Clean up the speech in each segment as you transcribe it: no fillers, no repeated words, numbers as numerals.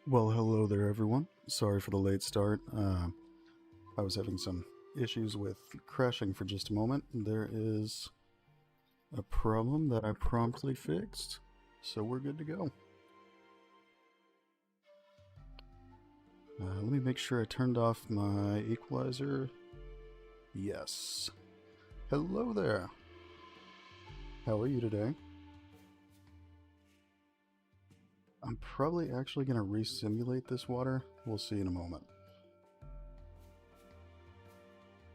Well, hello there, everyone. Sorry for the late start. I was having some issues with crashing for just a moment. There is a problem that I promptly fixed, so we're good to go. Let me make sure I turned off my equalizer. Yes. Hello there. How are you today? I'm probably actually going to re-simulate this water. We'll see in a moment.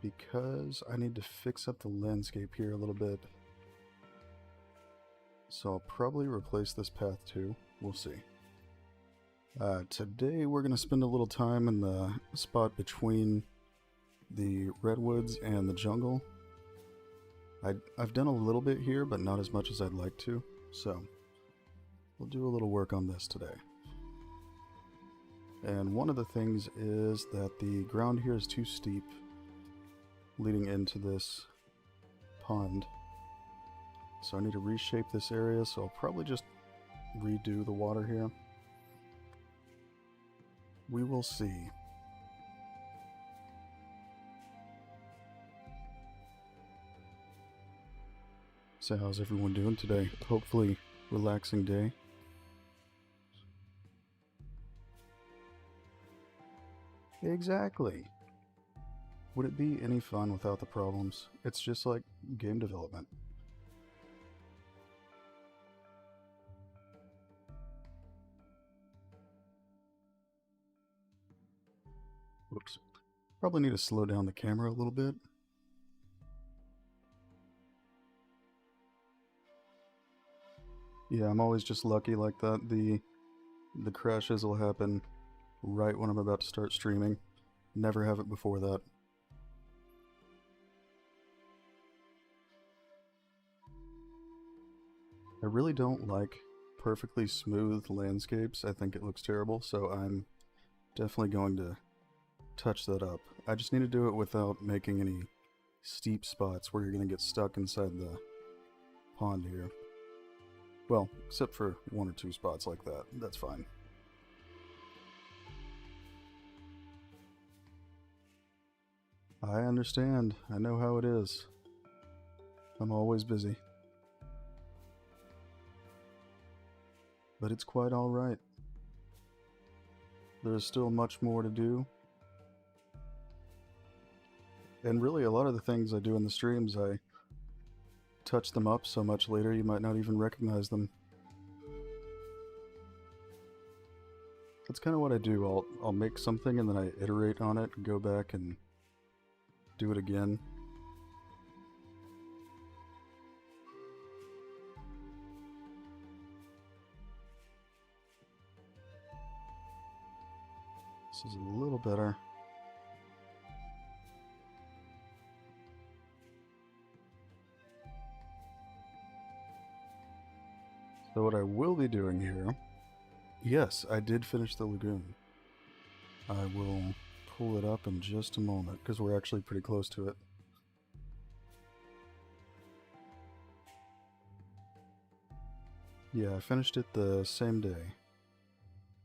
Because I need to fix up the landscape here a little bit. So I'll probably replace this path too. We'll see. Today we're going to spend a little time in the spot between the redwoods and the jungle. I've done a little bit here, but not as much as I'd like to. So we'll do a little work on this today. And one of the things is that the ground here is too steep leading into this pond. So I need to reshape this area, so I'll probably just redo the water here. We will see. So how's everyone doing today? Hopefully relaxing day. Exactly. Would it be any fun without the problems? It's just like game development. Whoops. Probably need to slow down the camera a little bit. Yeah, I'm always just lucky like that. The crashes will happen right when I'm about to start streaming. Never have it before that. I really don't like perfectly smooth landscapes. I think it looks terrible, so I'm definitely going to touch that up. I just need to do it without making any steep spots where you're going to get stuck inside the pond here. Well, except for one or two spots like that. That's fine. I understand. I know how it is. I'm always busy. But it's quite alright. There's still much more to do. And really, a lot of the things I do in the streams, I touch them up so much later you might not even recognize them. That's kind of what I do. I'll make something and then I iterate on it and go back and do it again. This is a little better. So what I will be doing here... Yes, I did finish the lagoon. I will pull it up in just a moment, because we're actually pretty close to it. Yeah, I finished it the same day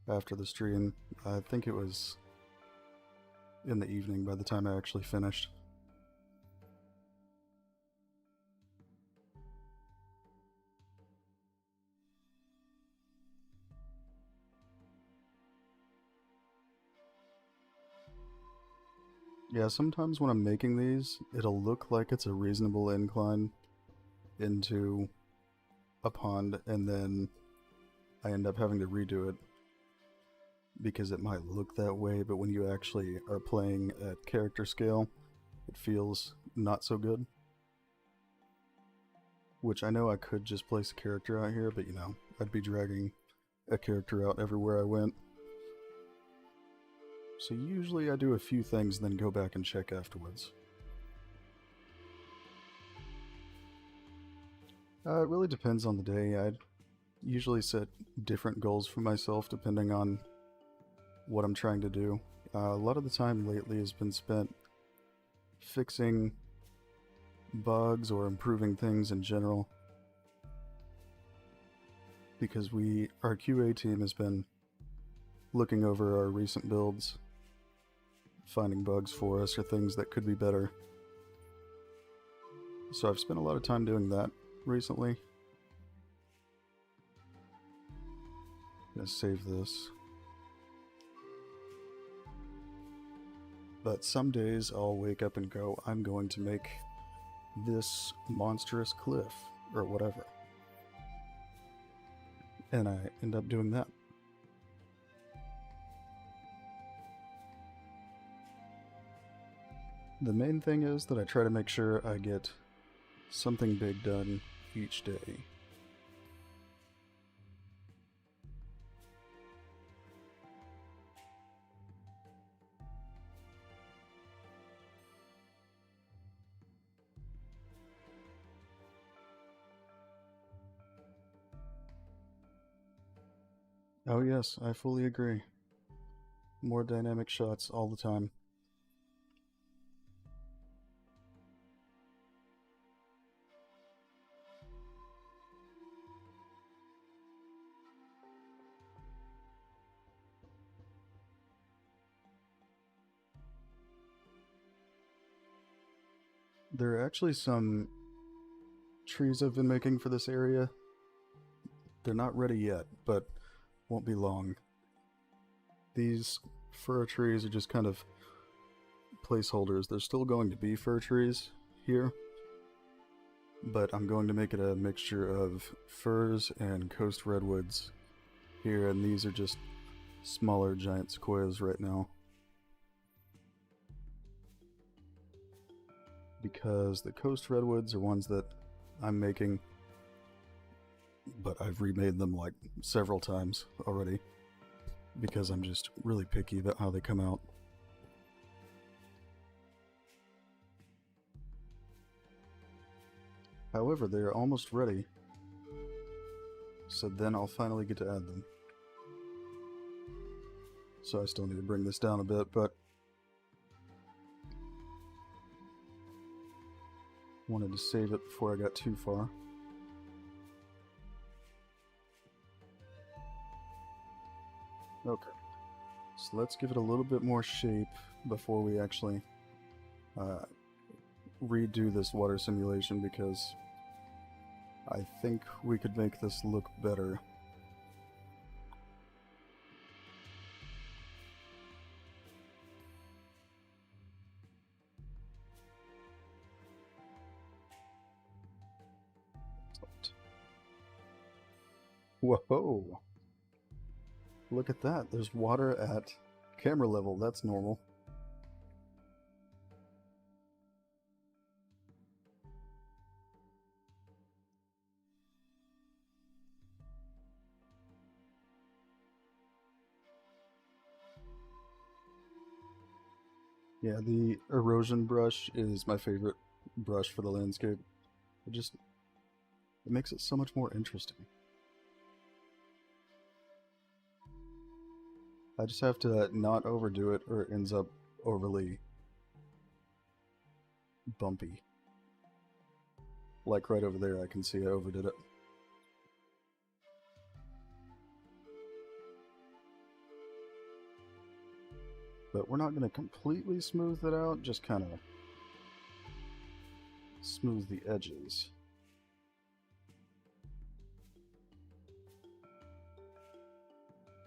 after the stream. I think it was in the evening by the time I actually finished. Yeah, sometimes when I'm making these, it'll look like it's a reasonable incline into a pond, and then I end up having to redo it because it might look that way, but when you actually are playing at character scale, it feels not so good. Which I know I could just place a character out here, but you know, I'd be dragging a character out everywhere I went. So usually I do a few things and then go back and check afterwards. It really depends on the day. I'd usually set different goals for myself depending on what I'm trying to do. A lot of the time lately has been spent fixing bugs or improving things in general, because our QA team has been looking over our recent builds, finding bugs for us or things that could be better. So I've spent a lot of time doing that recently. Gonna save this. But some days I'll wake up and go, I'm going to make this monstrous cliff, or whatever. And I end up doing that. The main thing is that I try to make sure I get something big done each day. Oh yes, I fully agree. More dynamic shots all the time. There are actually some trees I've been making for this area. They're not ready yet, but won't be long. These fir trees are just kind of placeholders. There's still going to be fir trees here, but I'm going to make it a mixture of firs and coast redwoods here, and these are just smaller giant sequoias right now. Because the coast redwoods are ones that I'm making, but I've remade them like several times already because I'm just really picky about how they come out. However, they are almost ready, so then I'll finally get to add them. So I still need to bring this down a bit, but wanted to save it before I got too far. Okay, so let's give it a little bit more shape before we actually redo this water simulation, because I think we could make this look better. Whoa! Look at that, there's water at camera level, that's normal. Yeah, the erosion brush is my favorite brush for the landscape. It makes it so much more interesting. I just have to not overdo it or it ends up overly bumpy. Like right over there, I can see I overdid it. But we're not going to completely smooth it out, just kind of smooth the edges.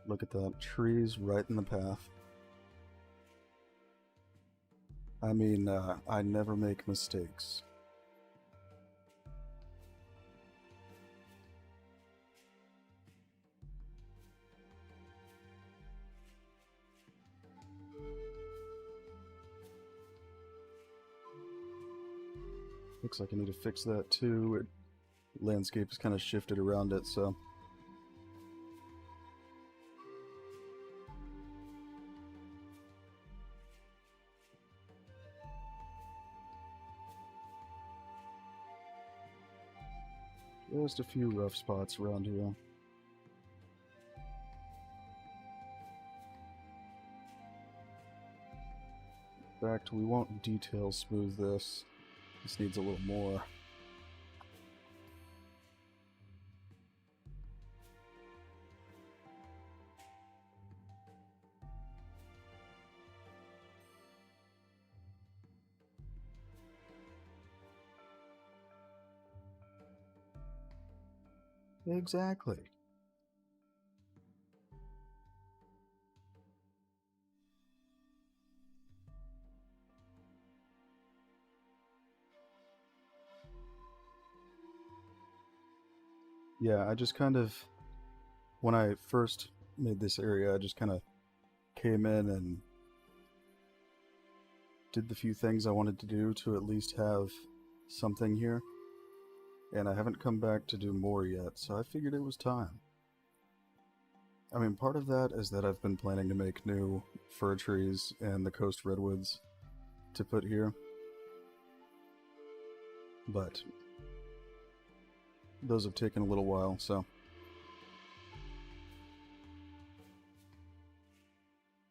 Look at that, trees right in the path. I mean, I never make mistakes. Looks like I need to fix that too. Landscape is kind of shifted around it, so... just a few rough spots around here. In fact, we won't detail smooth this. This needs a little more. Exactly. Yeah, I just kind of, when I first made this area, I just kind of came in and did the few things I wanted to do to at least have something here. And I haven't come back to do more yet, so I figured it was time. I mean, part of that is that I've been planning to make new fir trees and the coast redwoods to put here. But those have taken a little while, so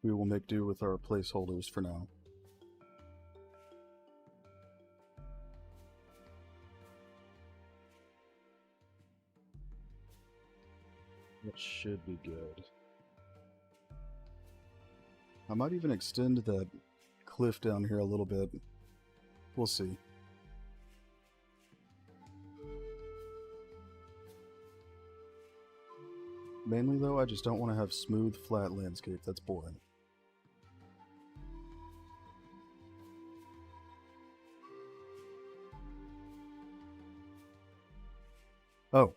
we will make do with our placeholders for now. That should be good. I might even extend that cliff down here a little bit. We'll see. Mainly though, I just don't want to have smooth, flat landscape. That's boring. Oh,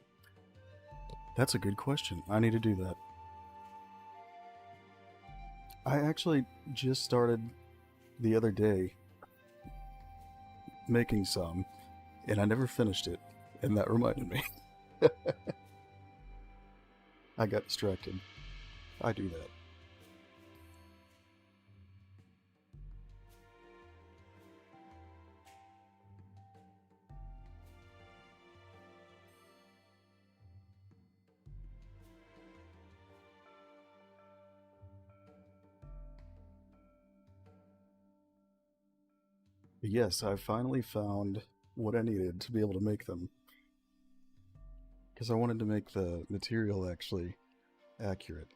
that's a good question. I need to do that. I actually just started the other day making some, and I never finished it, and that reminded me. I got distracted. I do that. But yes, I finally found what I needed to be able to make them. Because I wanted to make the material actually accurate.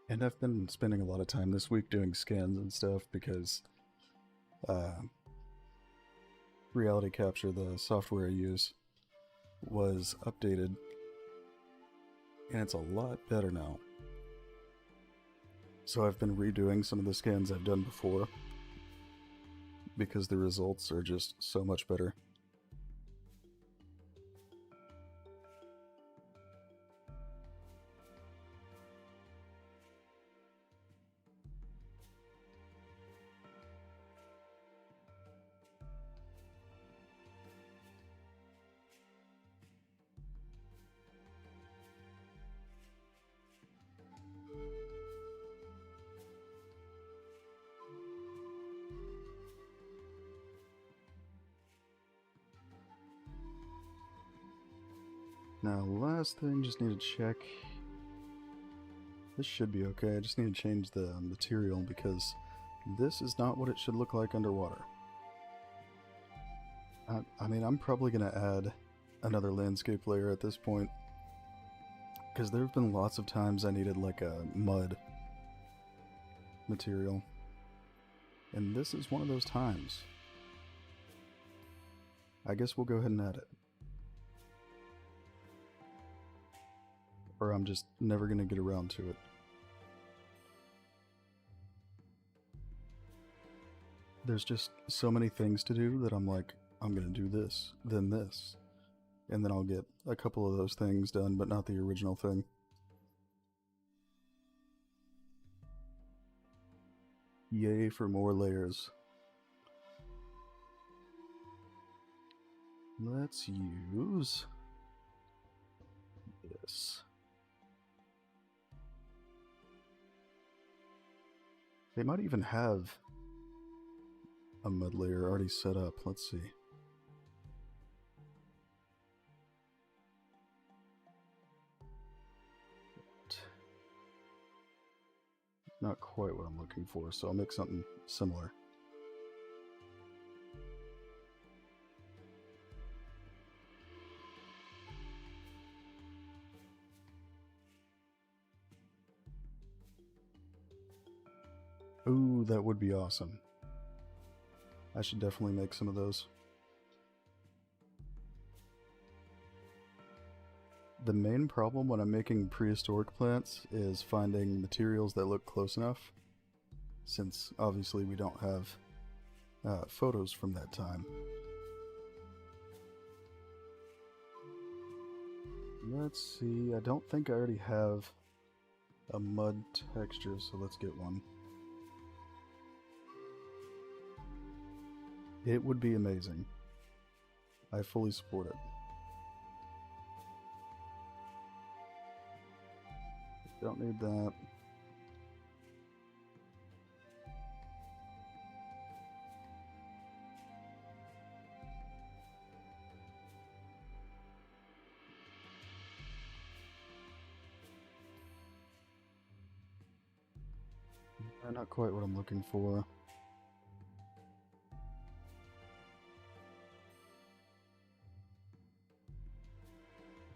And I've been spending a lot of time this week doing scans and stuff because uh, Reality Capture, the software I use, was updated, and it's a lot better now. So I've been redoing some of the scans I've done before because the results are just so much better. Now, last thing, just need to check. This should be okay. I just need to change the material because this is not what it should look like underwater. I mean, I'm probably going to add another landscape layer at this point because there have been lots of times I needed like a mud material, and this is one of those times. I guess we'll go ahead and add it. Or I'm just never going to get around to it. There's just so many things to do that I'm like, I'm going to do this, then this. And then I'll get a couple of those things done, but not the original thing. Yay for more layers. Let's use this. They might even have a mud layer already set up. Let's see. Not quite what I'm looking for, so I'll make something similar. Ooh, that would be awesome. I should definitely make some of those. The main problem when I'm making prehistoric plants is finding materials that look close enough, since obviously we don't have photos from that time. Let's see, I don't think I already have a mud texture, so let's get one. It would be amazing. I fully support it. Don't need that. Not quite what I'm looking for.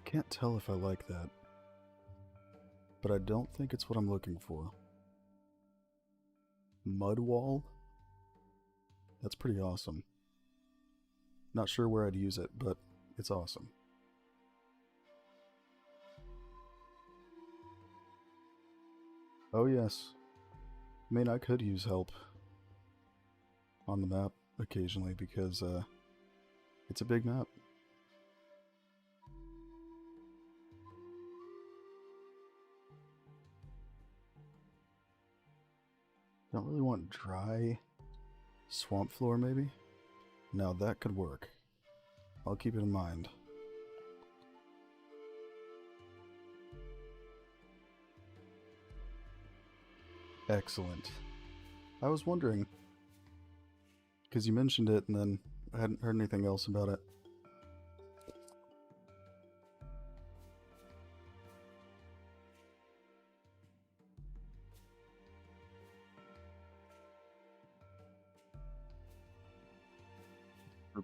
Can't tell if I like that, but I don't think it's what I'm looking for. Mud wall? That's pretty awesome. Not sure where I'd use it, but it's awesome. Oh yes. I mean, I could use help on the map occasionally because it's a big map. Don't really want dry swamp floor, maybe? Now that could work. I'll keep it in mind. Excellent. I was wondering, because you mentioned it and then I hadn't heard anything else about it.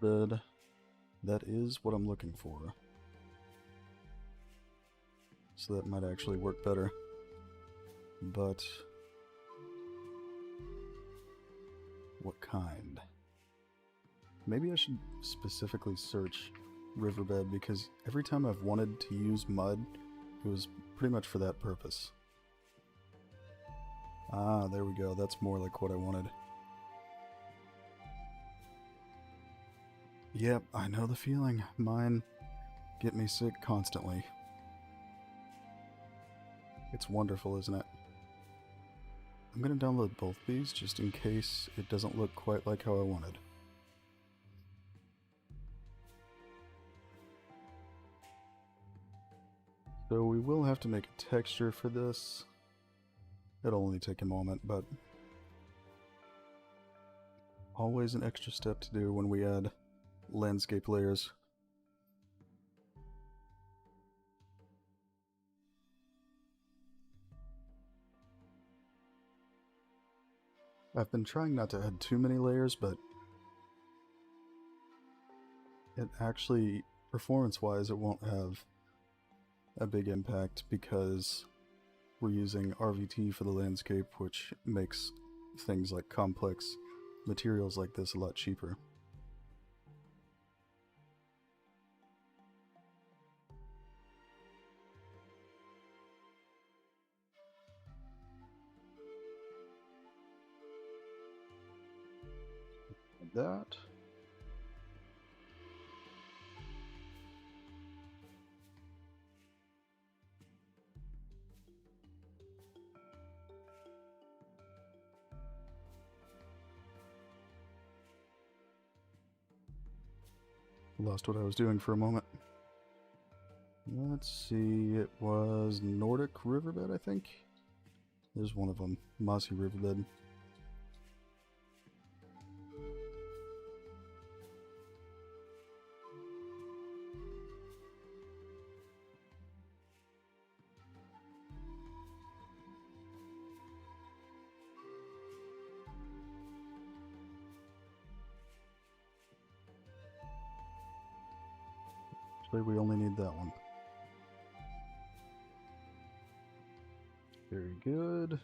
Bed. That is what I'm looking for. So that might actually work better. But what kind? Maybe I should specifically search riverbed because every time I've wanted to use mud, it was pretty much for that purpose. Ah, there we go. That's more like what I wanted. Yep, I know the feeling. Mine get me sick constantly. It's wonderful, isn't it? I'm gonna download both these just in case it doesn't look quite like how I wanted. So we will have to make a texture for this. It'll only take a moment, but always an extra step to do when we add landscape layers. I've been trying not to add too many layers, but it actually, performance-wise, it won't have a big impact because we're using RVT for the landscape, which makes things like complex materials like this a lot cheaper. That. Lost what I was doing for a moment. Let's see, it was Nordic Riverbed, I think? There's one of them, Mossy Riverbed. Actually, we only need that one. Very good.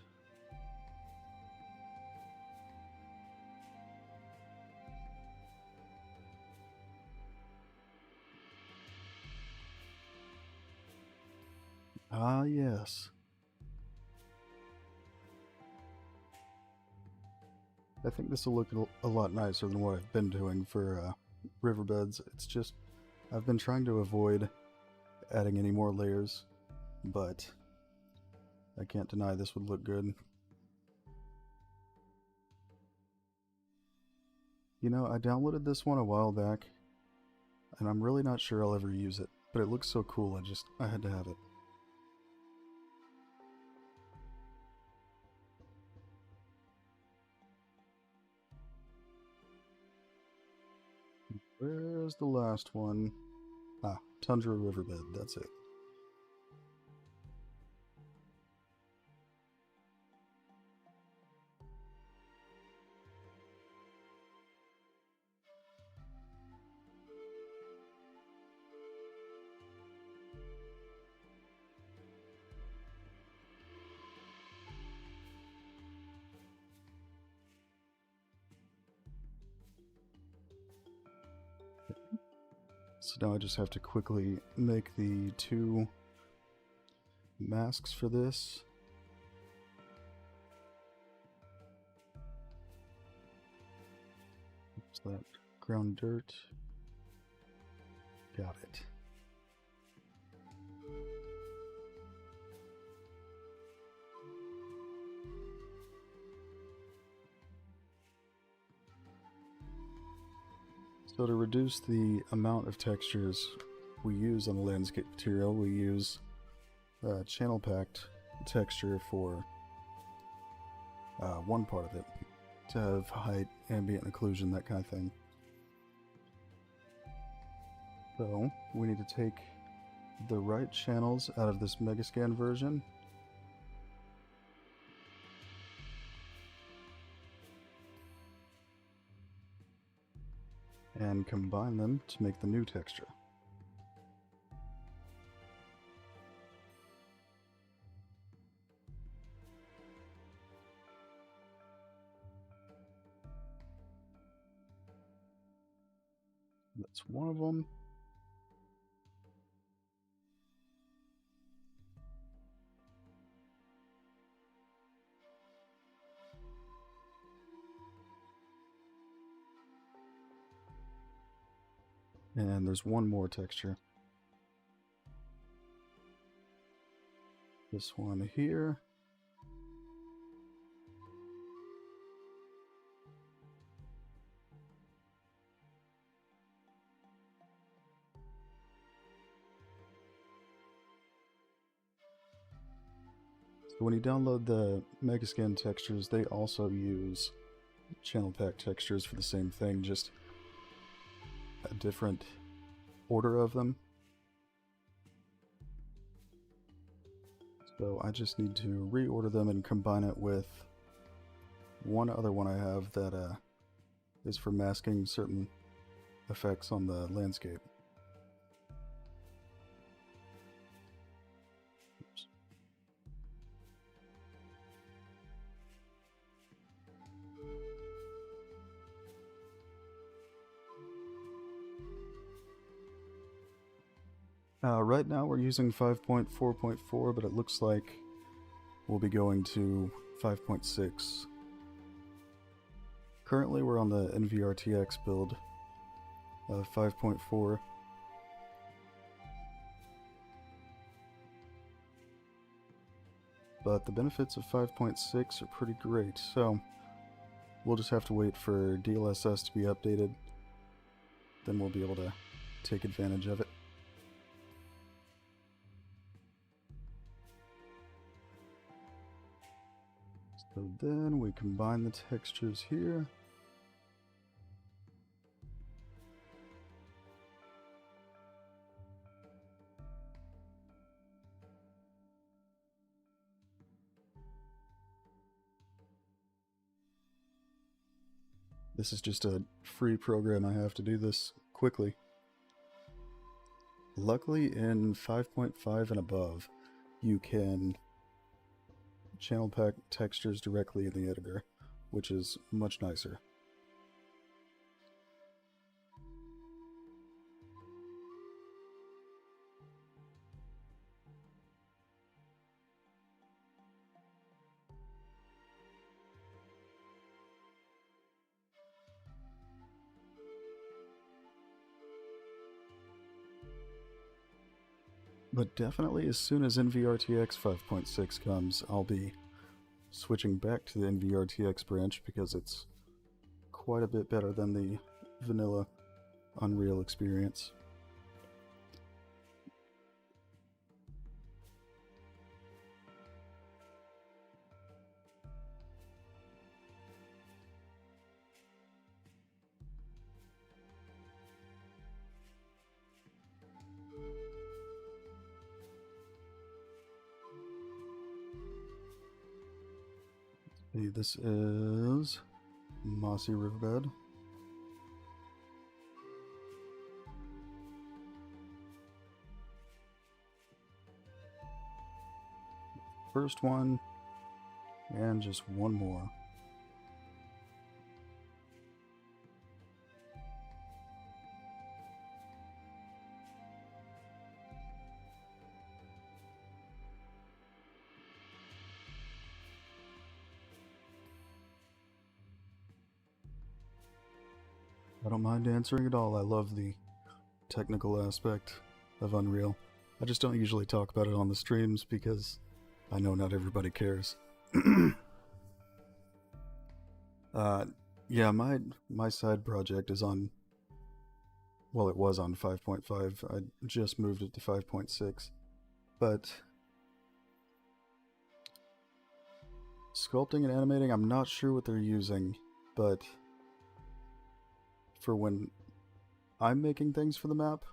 Ah, yes. I think this will look a lot nicer than what I've been doing for riverbeds. It's just, I've been trying to avoid adding any more layers, but I can't deny this would look good. You know, I downloaded this one a while back, and I'm really not sure I'll ever use it, but it looks so cool, I had to have it. Where's the last one? Ah, Tundra Riverbed, that's it. So now I just have to quickly make the 2 masks for this. What's that? Ground dirt. Got it. So to reduce the amount of textures we use on the landscape material, we use channel packed texture for one part of it, to have height, ambient occlusion, that kind of thing. So we need to take the right channels out of this Megascan version and combine them to make the new texture. That's one of them. And there's one more texture. This one here. So when you download the Megascan textures, they also use channel pack textures for the same thing, just a different order of them. So I just need to reorder them and combine it with one other one I have that is for masking certain effects on the landscape. Oops. Right now we're using 5.4.4, but it looks like we'll be going to 5.6. Currently we're on the NVRTX build of 5.4. But the benefits of 5.6 are pretty great, so we'll just have to wait for DLSS to be updated. Then we'll be able to take advantage of it. So then we combine the textures here. This is just a free program. I have to do this quickly. Luckily in 5.5 and above, you can channel pack textures directly in the editor, which is much nicer. But definitely as soon as NVRTX 5.6 comes, I'll be switching back to the NVRTX branch because it's quite a bit better than the vanilla Unreal experience. This is Mossy Riverbed. First one, and just one more. I don't mind answering at all. I love the technical aspect of Unreal. I just don't usually talk about it on the streams because I know not everybody cares. Yeah, my side project is on, well, it was on 5.5. I just moved it to 5.6. But sculpting and animating, I'm not sure what they're using, but for when I'm making things for the map,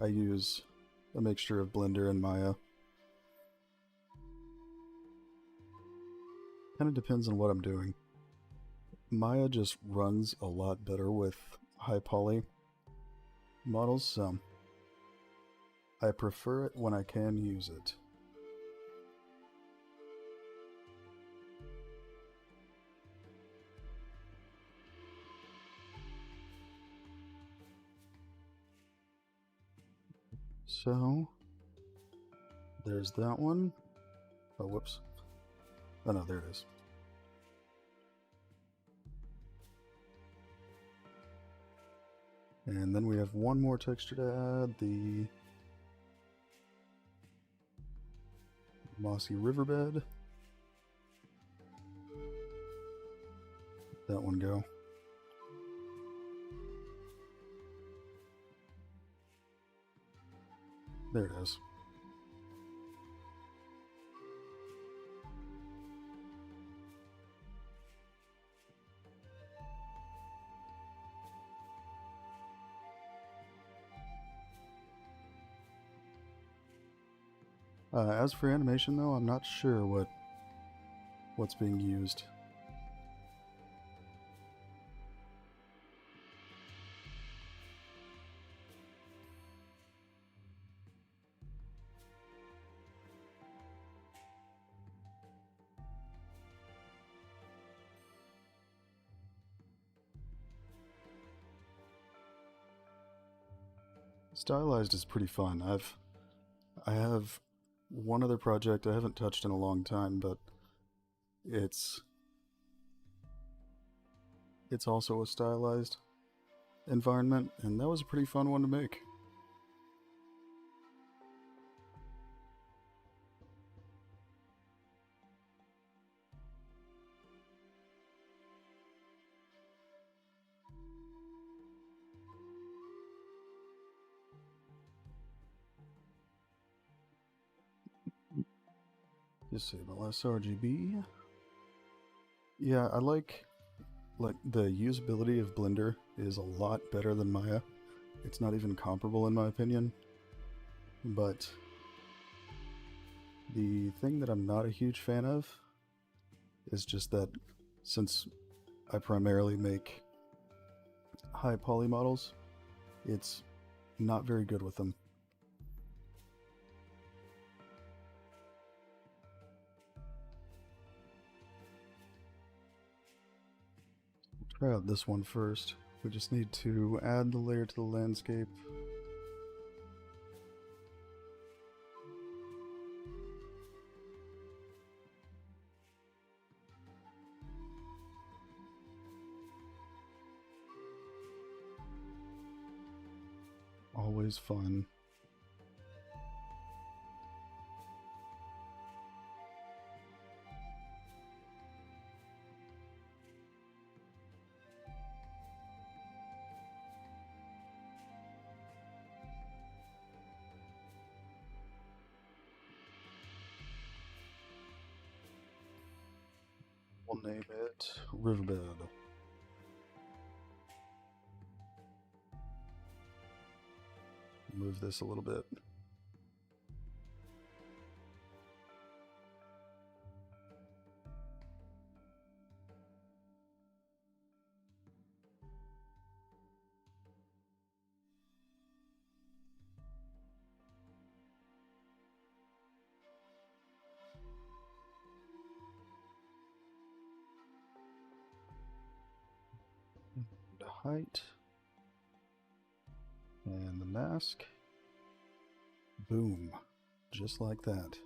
I use a mixture of Blender and Maya. Kind of depends on what I'm doing. Maya just runs a lot better with high poly models, so I prefer it when I can use it. So, there's that one. Oh, whoops. Oh no, there it is. And then we have one more texture to add, the Mossy Riverbed. That one go. There it is. As for animation though, I'm not sure what's being used. Stylized is pretty fun. I have one other project I haven't touched in a long time, but it's also a stylized environment, and that was a pretty fun one to make. Disable sRGB. Yeah, I like the usability of Blender is a lot better than Maya. It's not even comparable in my opinion. But the thing that I'm not a huge fan of is just that since I primarily make high poly models, it's not very good with them. Try out this one first. We just need to add the layer to the landscape. Always fun. We'll name it Riverbed. Move this a little bit. The height. And the mask. Boom. Just like that.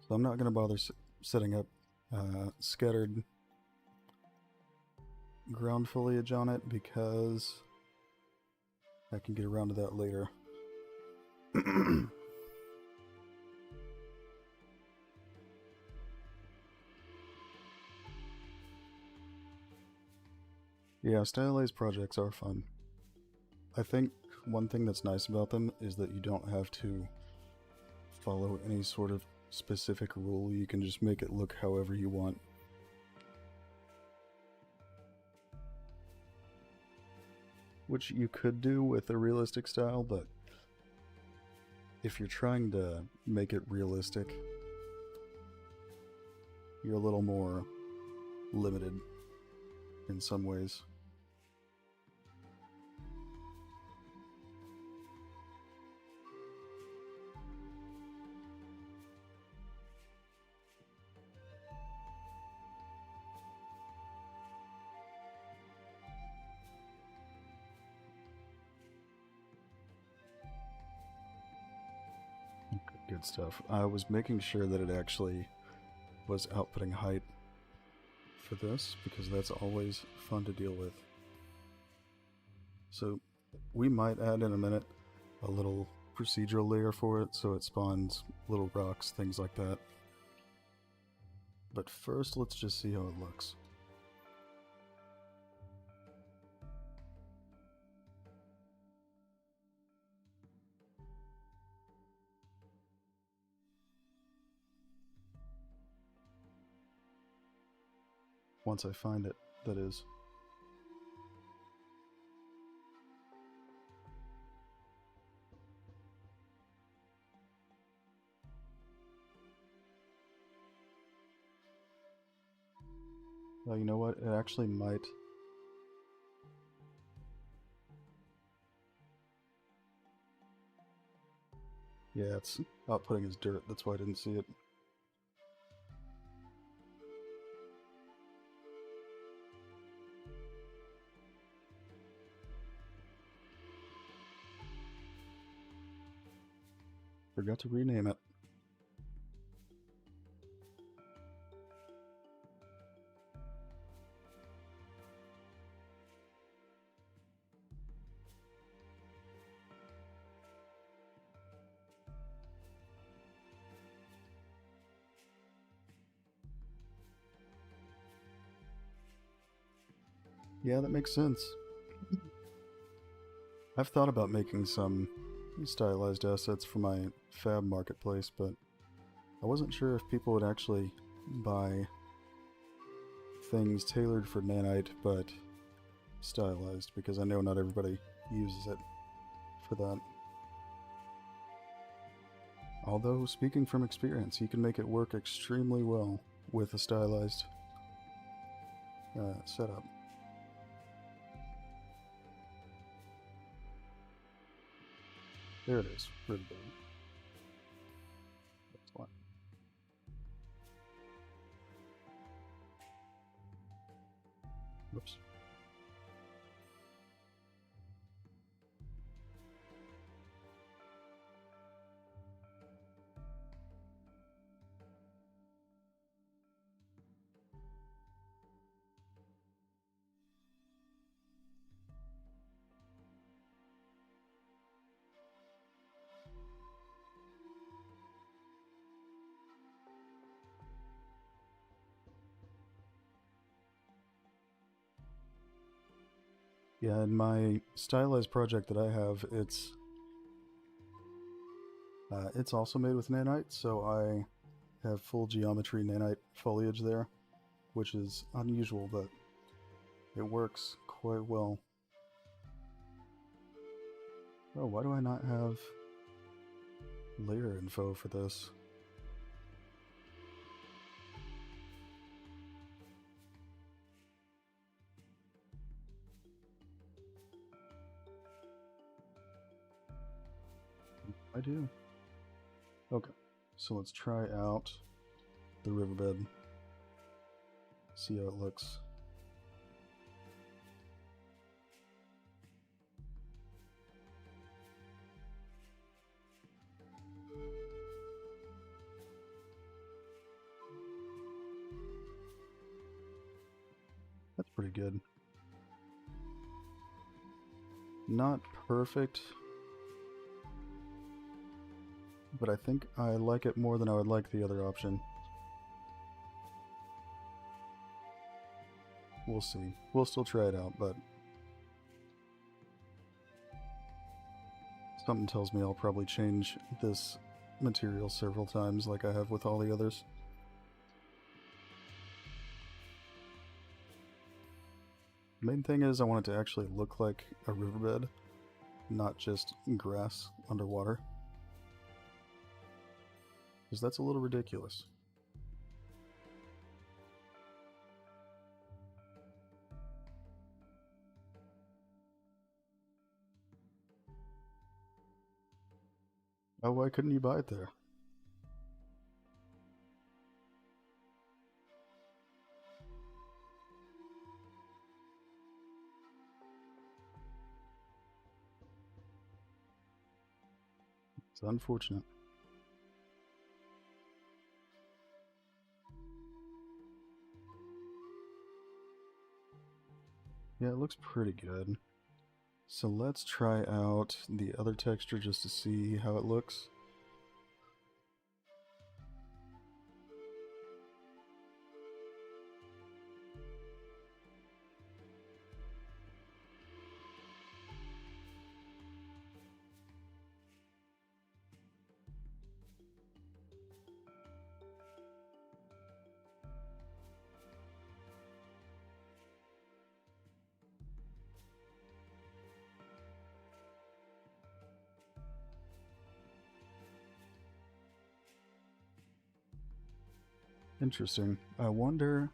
So I'm not going to bother setting up scattered ground foliage on it because I can get around to that later. Yeah, stylized projects are fun. I think one thing that's nice about them is that you don't have to follow any sort of specific rule. You can just make it look however you want. Which you could do with a realistic style, but if you're trying to make it realistic, you're a little more limited in some ways. Good stuff. I was making sure that it actually was outputting height for this, because that's always fun to deal with. So we might add in a minute a little procedural layer for it, so it spawns little rocks, things like that. But first, let's just see how it looks. Once I find it, that is. Well, you know what? It actually might. Yeah, it's outputting as dirt. That's why I didn't see it. Forgot to rename it. Yeah, that makes sense. I've thought about making some stylized assets for my fab marketplace, but I wasn't sure if people would actually buy things tailored for nanite but stylized, because I know not everybody uses it for that. Although, speaking from experience, you can make it work extremely well with a stylized setup. There it is. Really big. Excellent. Whoops. Yeah, in my stylized project that I have, it's also made with nanite, so I have full geometry nanite foliage there, which is unusual, but it works quite well. Oh, why do I not have layer info for this? I do. Okay, so let's try out the riverbed. See how it looks. That's pretty good. Not perfect, but I think I like it more than I would like the other option. We'll see. We'll still try it out, but something tells me I'll probably change this material several times like I have with all the others. Main thing is I want it to actually look like a riverbed, not just grass underwater. Because that's a little ridiculous. Oh, why couldn't you buy it there? It's unfortunate. Yeah, it looks pretty good. So let's try out the other texture just to see how it looks. Interesting. I wonder...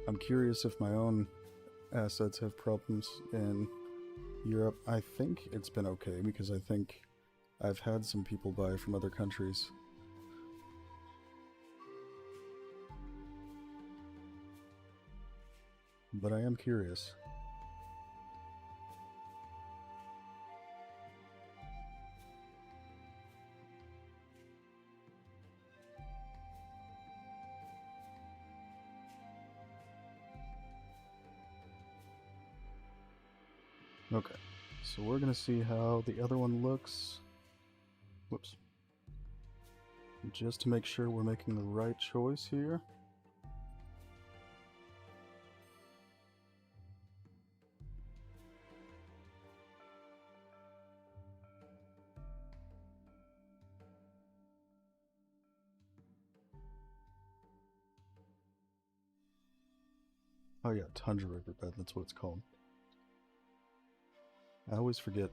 I'm curious if my own assets have problems in Europe. I think it's been okay, because I think I've had some people buy from other countries. But I am curious. Okay, so we're gonna see how the other one looks. Whoops. Just to make sure we're making the right choice here. Oh yeah, Tundra Riverbed, that's what it's called. I always forget.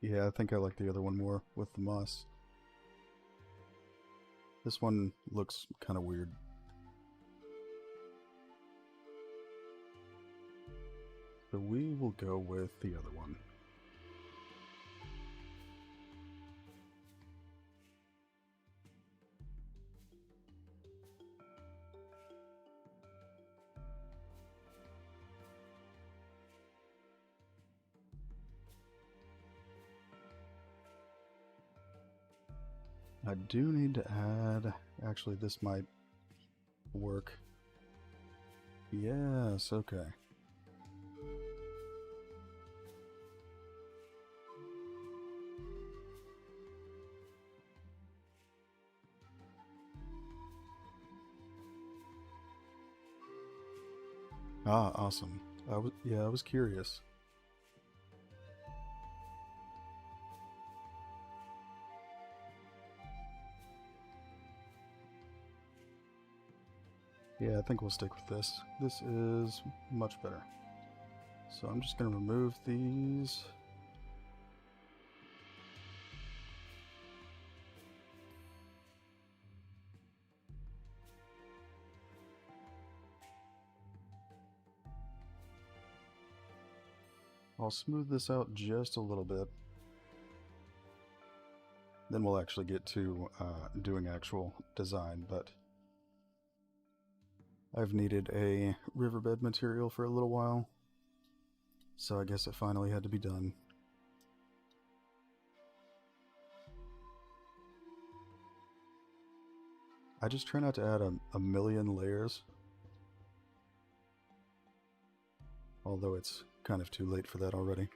Yeah, I think I like the other one more with the moss. This one looks kind of weird. So we will go with the other one. I do need to add... Actually, this might work. Yes, okay. Ah, awesome. I was curious. Yeah, I think we'll stick with this. This is much better. So I'm just going to remove these. I'll smooth this out just a little bit. Then we'll actually get to doing actual design, but I've needed a riverbed material for a little while, so I guess it finally had to be done. I just try not to add a million layers, although it's kind of too late for that already.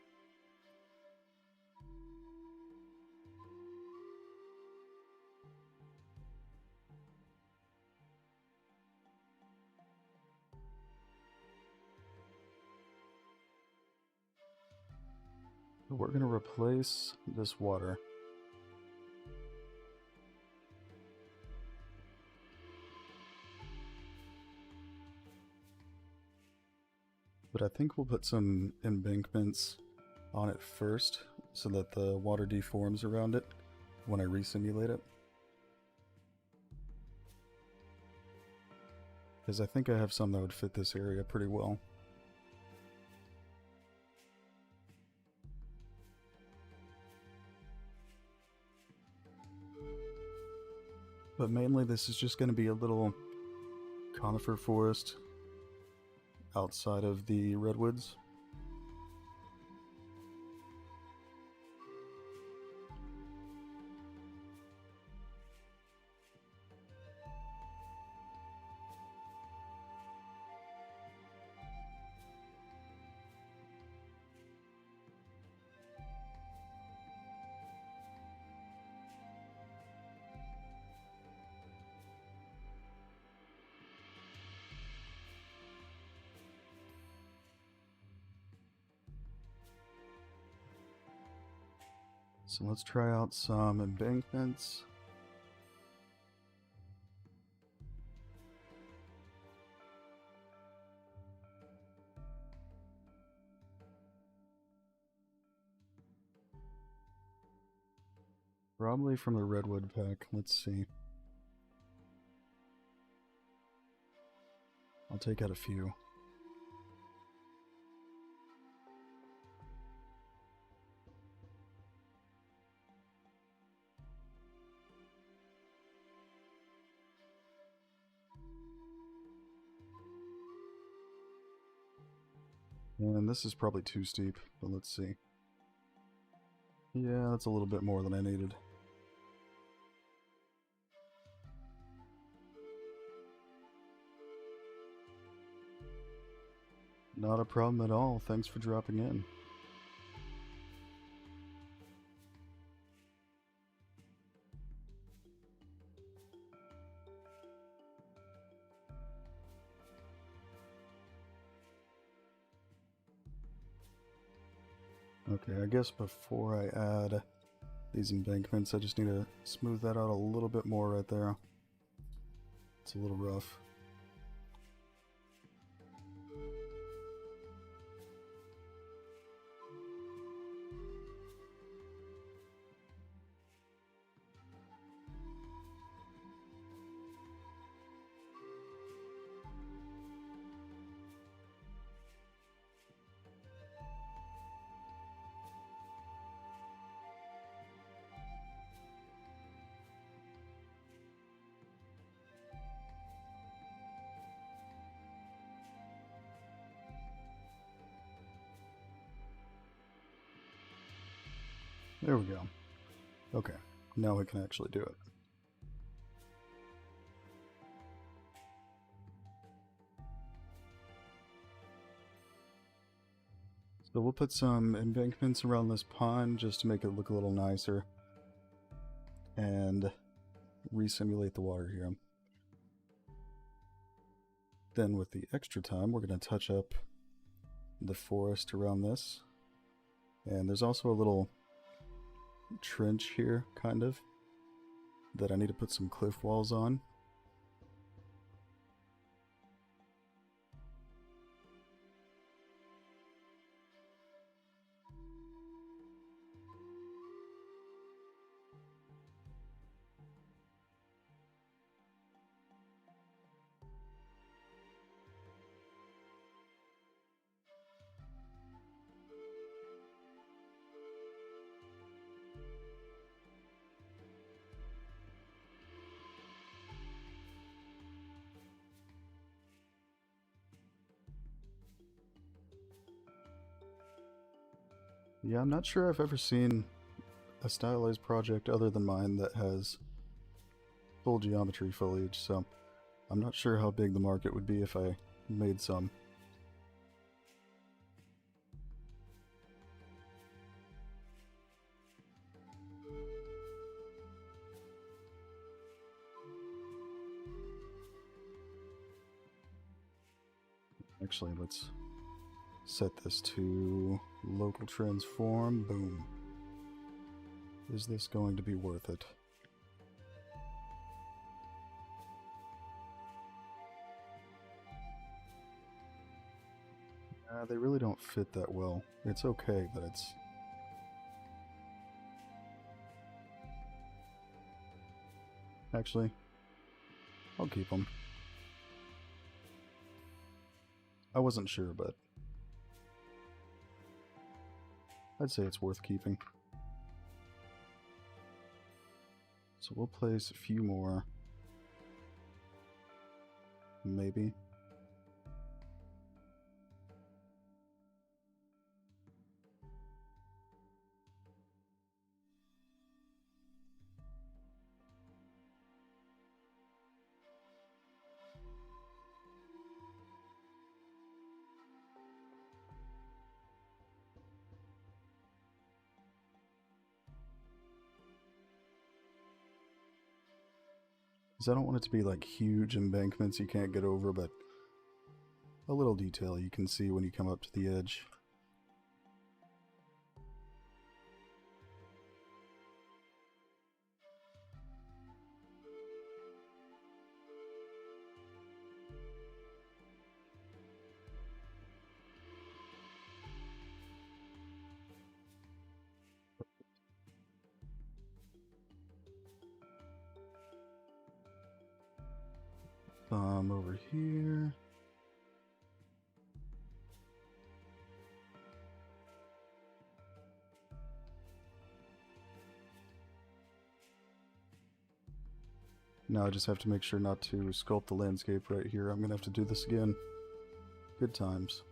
We're going to replace this water. But I think we'll put some embankments on it first so that the water deforms around it when I resimulate it. Because I think I have some that would fit this area pretty well. But mainly this is just going to be a little conifer forest outside of the redwoods. So let's try out some embankments. Probably from the redwood pack. Let's see. I'll take out a few. And this is probably too steep, but let's see. Yeah, that's a little bit more than I needed. Not a problem at all. Thanks for dropping in. Okay, I guess before I add these embankments, I just need to smooth that out a little bit more right there. It's a little rough. There we go. Okay, now we can actually do it. So we'll put some embankments around this pond just to make it look a little nicer. And resimulate the water here. Then with the extra time, we're going to touch up the forest around this. And there's also a little trench here, kind of, that I need to put some cliff walls on. Yeah, I'm not sure I've ever seen a stylized project other than mine that has full geometry foliage, so I'm not sure how big the market would be if I made some. Actually, let's set this to local transform. Boom. Is this going to be worth it? They really don't fit that well. It's okay, but it's... Actually, I'll keep them. I wasn't sure, but I'd say it's worth keeping. So we'll place a few more. Maybe. Because I don't want it to be like huge embankments you can't get over, but a little detail you can see when you come up to the edge. Over here. Now I just have to make sure not to sculpt the landscape right here. I'm gonna have to do this again. Good times.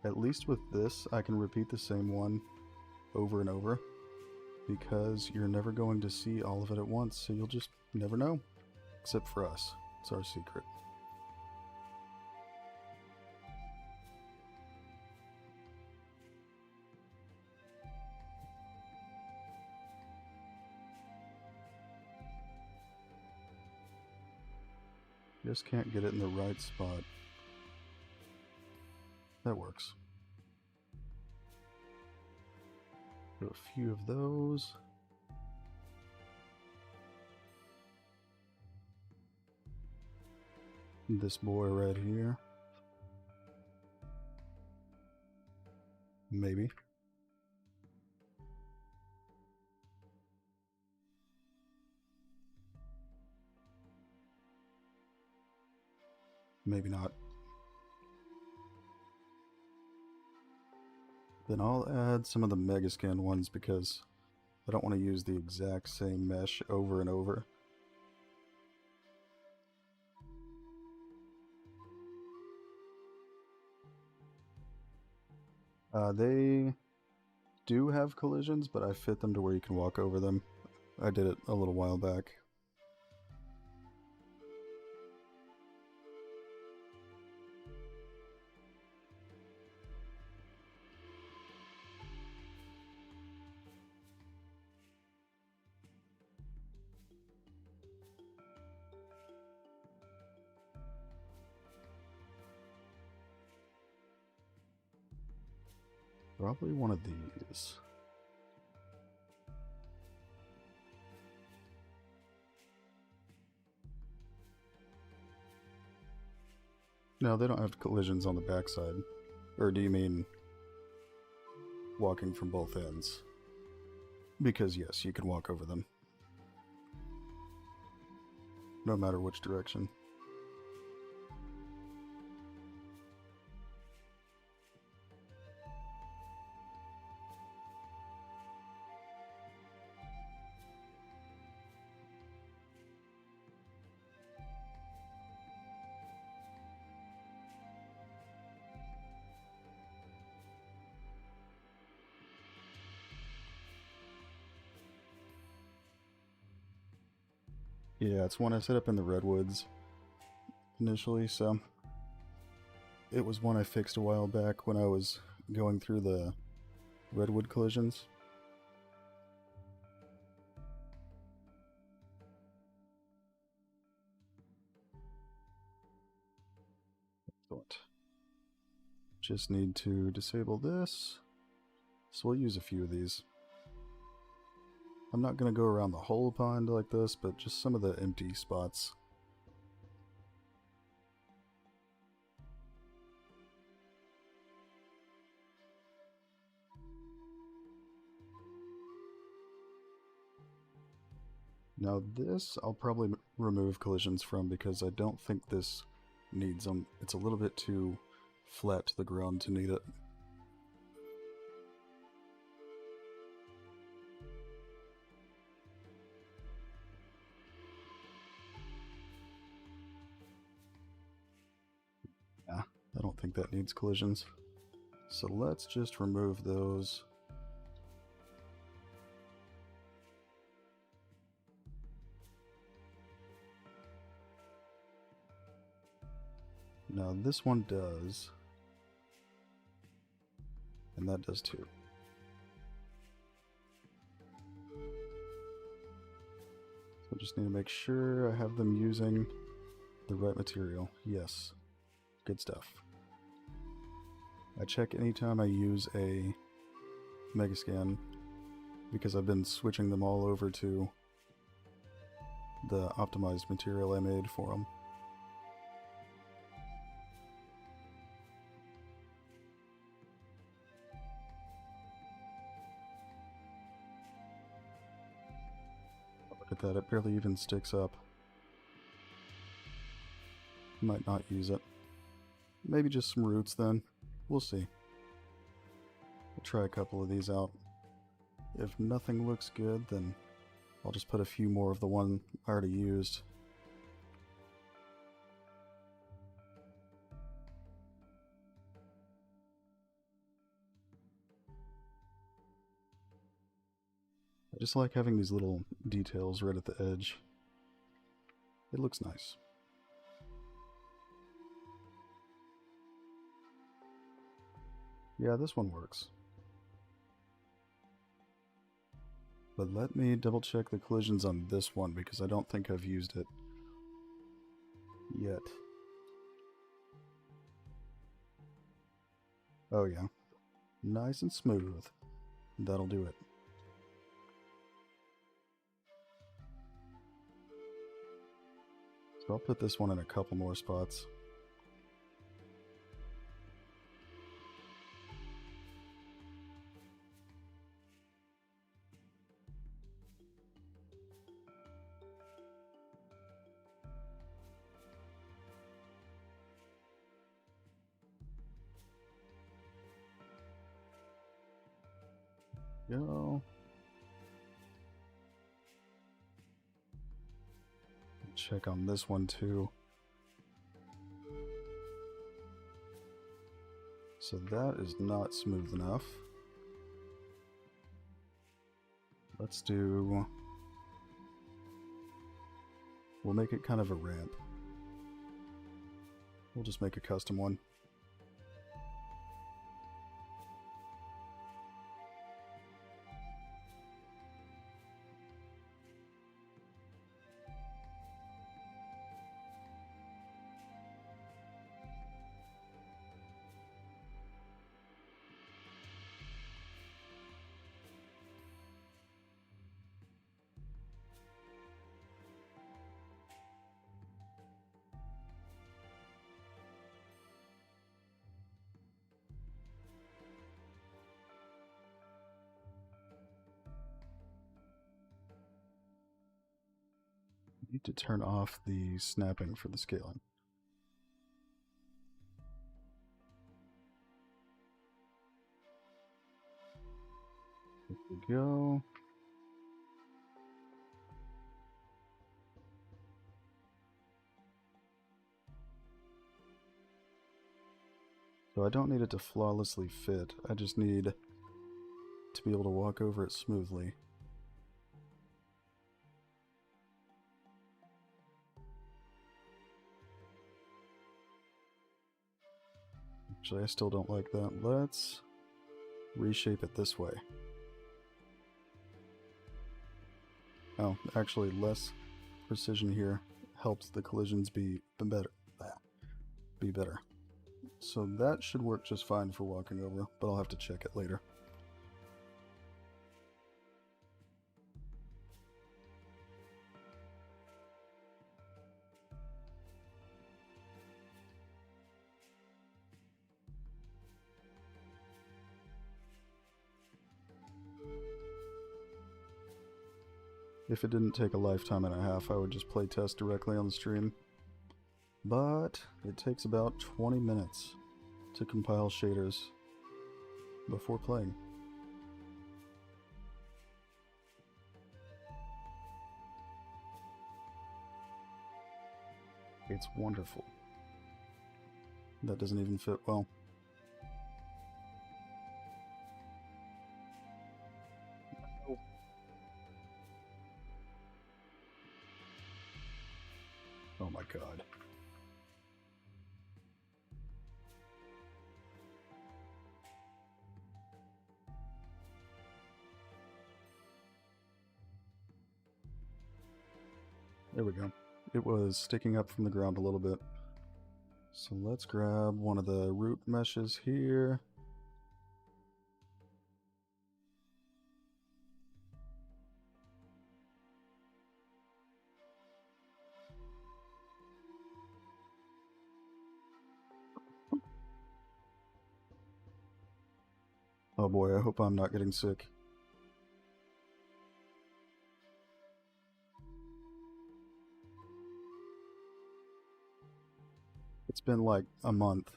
At least with this, I can repeat the same one over and over, because you're never going to see all of it at once, so you'll just never know. Except for us. It's our secret. Just can't get it in the right spot. That works. Do a few of those. This boy right here. Maybe. Maybe not. Then I'll add some of the Megascan ones because I don't want to use the exact same mesh over and over. They do have collisions, but I fit them to where you can walk over them. I did it a little while back. Probably one of these. No, they don't have collisions on the backside. Or do you mean walking from both ends? Because yes, you can walk over them. No matter which direction. Yeah, it's one I set up in the redwoods initially, so it was one I fixed a while back when I was going through the redwood collisions. Excellent. Just need to disable this. So we'll use a few of these. I'm not going to go around the whole pond like this, but just some of the empty spots. Now this I'll probably remove collisions from because I don't think this needs them. It's a little bit too flat to the ground to need it. Yeah, I don't think that needs collisions. So let's just remove those. Now this one does. And that does too. So I just need to make sure I have them using the right material. Yes. Good stuff. I check anytime I use a Megascan because I've been switching them all over to the optimized material I made for them. Look at that, it barely even sticks up. Might not use it. Maybe just some roots then. We'll see. We'll try a couple of these out. If nothing looks good, then I'll just put a few more of the one I already used. I just like having these little details right at the edge. It looks nice. Yeah, this one works. But let me double check the collisions on this one because I don't think I've used it yet. Oh yeah. Nice and smooth. That'll do it. So I'll put this one in a couple more spots. Go. Check on this one too. So that is not smooth enough. Let's do... We'll make it kind of a ramp. We'll just make a custom one. Need to turn off the snapping for the scaling. There we go. So I don't need it to flawlessly fit, I just need to be able to walk over it smoothly. Actually, I still don't like that. Let's reshape it this way. Oh, actually, less precision here helps the collisions be better. So that should work just fine for walking over, but I'll have to check it later. If it didn't take a lifetime and a half, I would just play test directly on the stream. But it takes about 20 minutes to compile shaders before playing. It's wonderful. That doesn't even fit well. Oh my god. There we go. It was sticking up from the ground a little bit. So let's grab one of the root meshes here. Oh boy, I hope I'm not getting sick. It's been like a month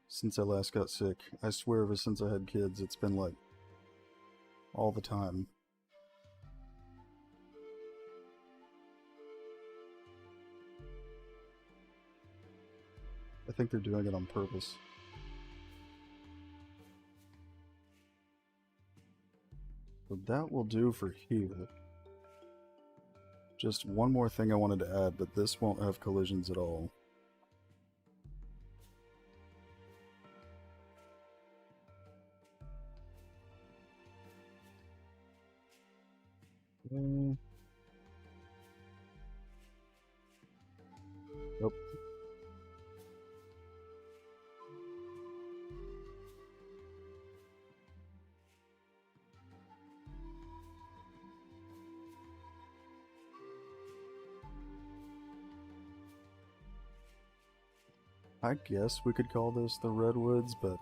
since I last got sick. I swear ever since I had kids, it's been like all the time. I think they're doing it on purpose. So that will do for here. Just one more thing I wanted to add, but this won't have collisions at all. Nope. I guess we could call this the Redwoods, but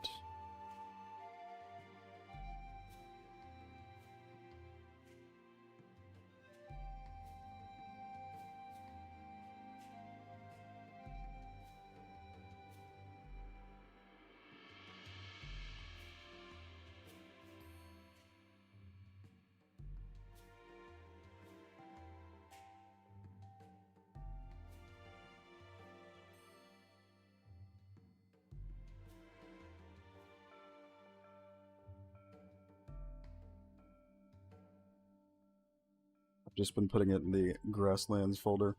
I've just been putting it in the grasslands folder.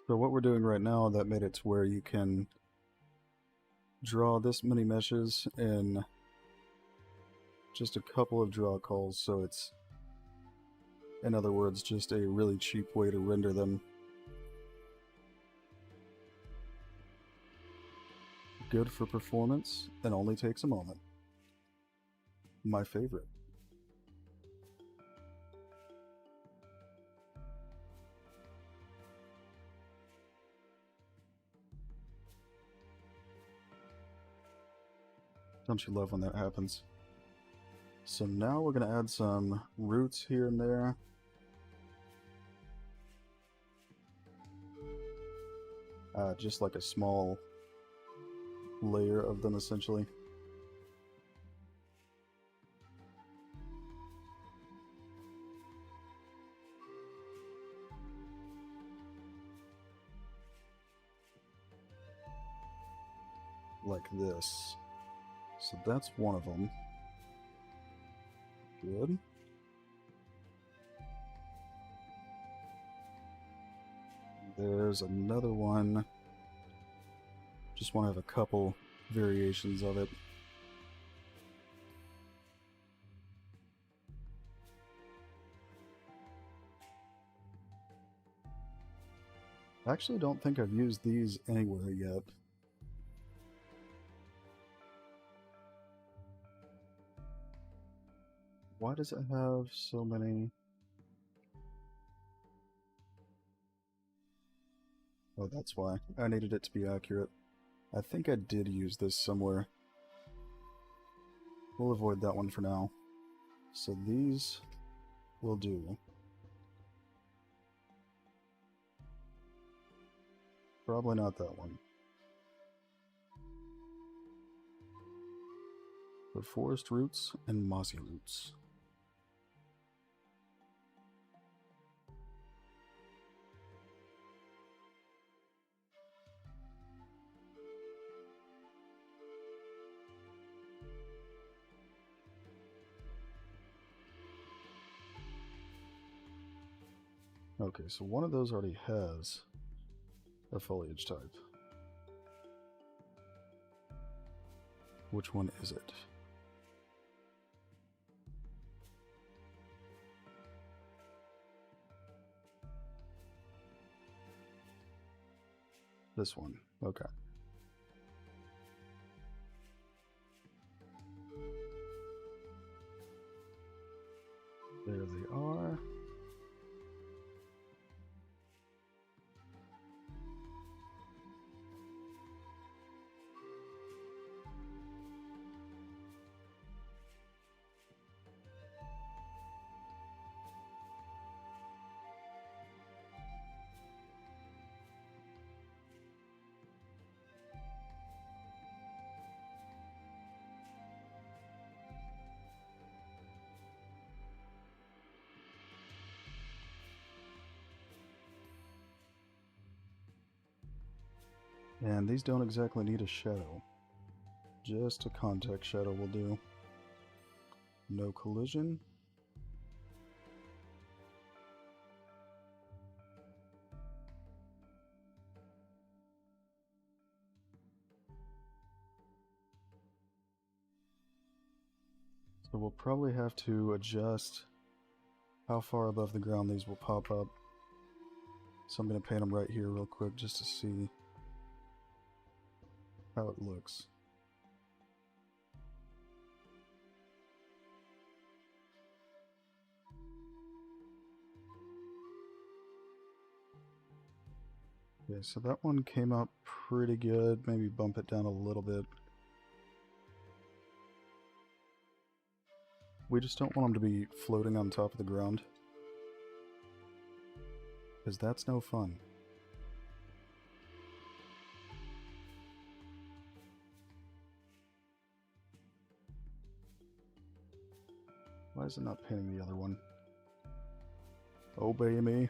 So what we're doing right now, that made it to where you can draw this many meshes in just a couple of draw calls, so it's, in other words, just a really cheap way to render them. Good for performance, and only takes a moment. my favorite. Don't you love when that happens? So now we're going to add some roots here and there. Just like a small layer of them, essentially. Like this. So that's one of them. Good. There's another one. Just want to have a couple variations of it. I actually don't think I've used these anywhere yet. Why does it have so many? Oh, that's why. I needed it to be accurate. I think I did use this somewhere. We'll avoid that one for now. So these will do. Probably not that one. But forest roots and mossy roots. Okay, so one of those already has a foliage type. Which one is it? This one. Okay. There they are. And these don't exactly need a shadow. Just a contact shadow will do. No collision. So we'll probably have to adjust how far above the ground these will pop up. So I'm going to paint them right here real quick just to see how it looks. Okay, so that one came out pretty good. Maybe bump it down a little bit. We just don't want them to be floating on top of the ground, because that's no fun. Why is it not painting the other one? Obey me.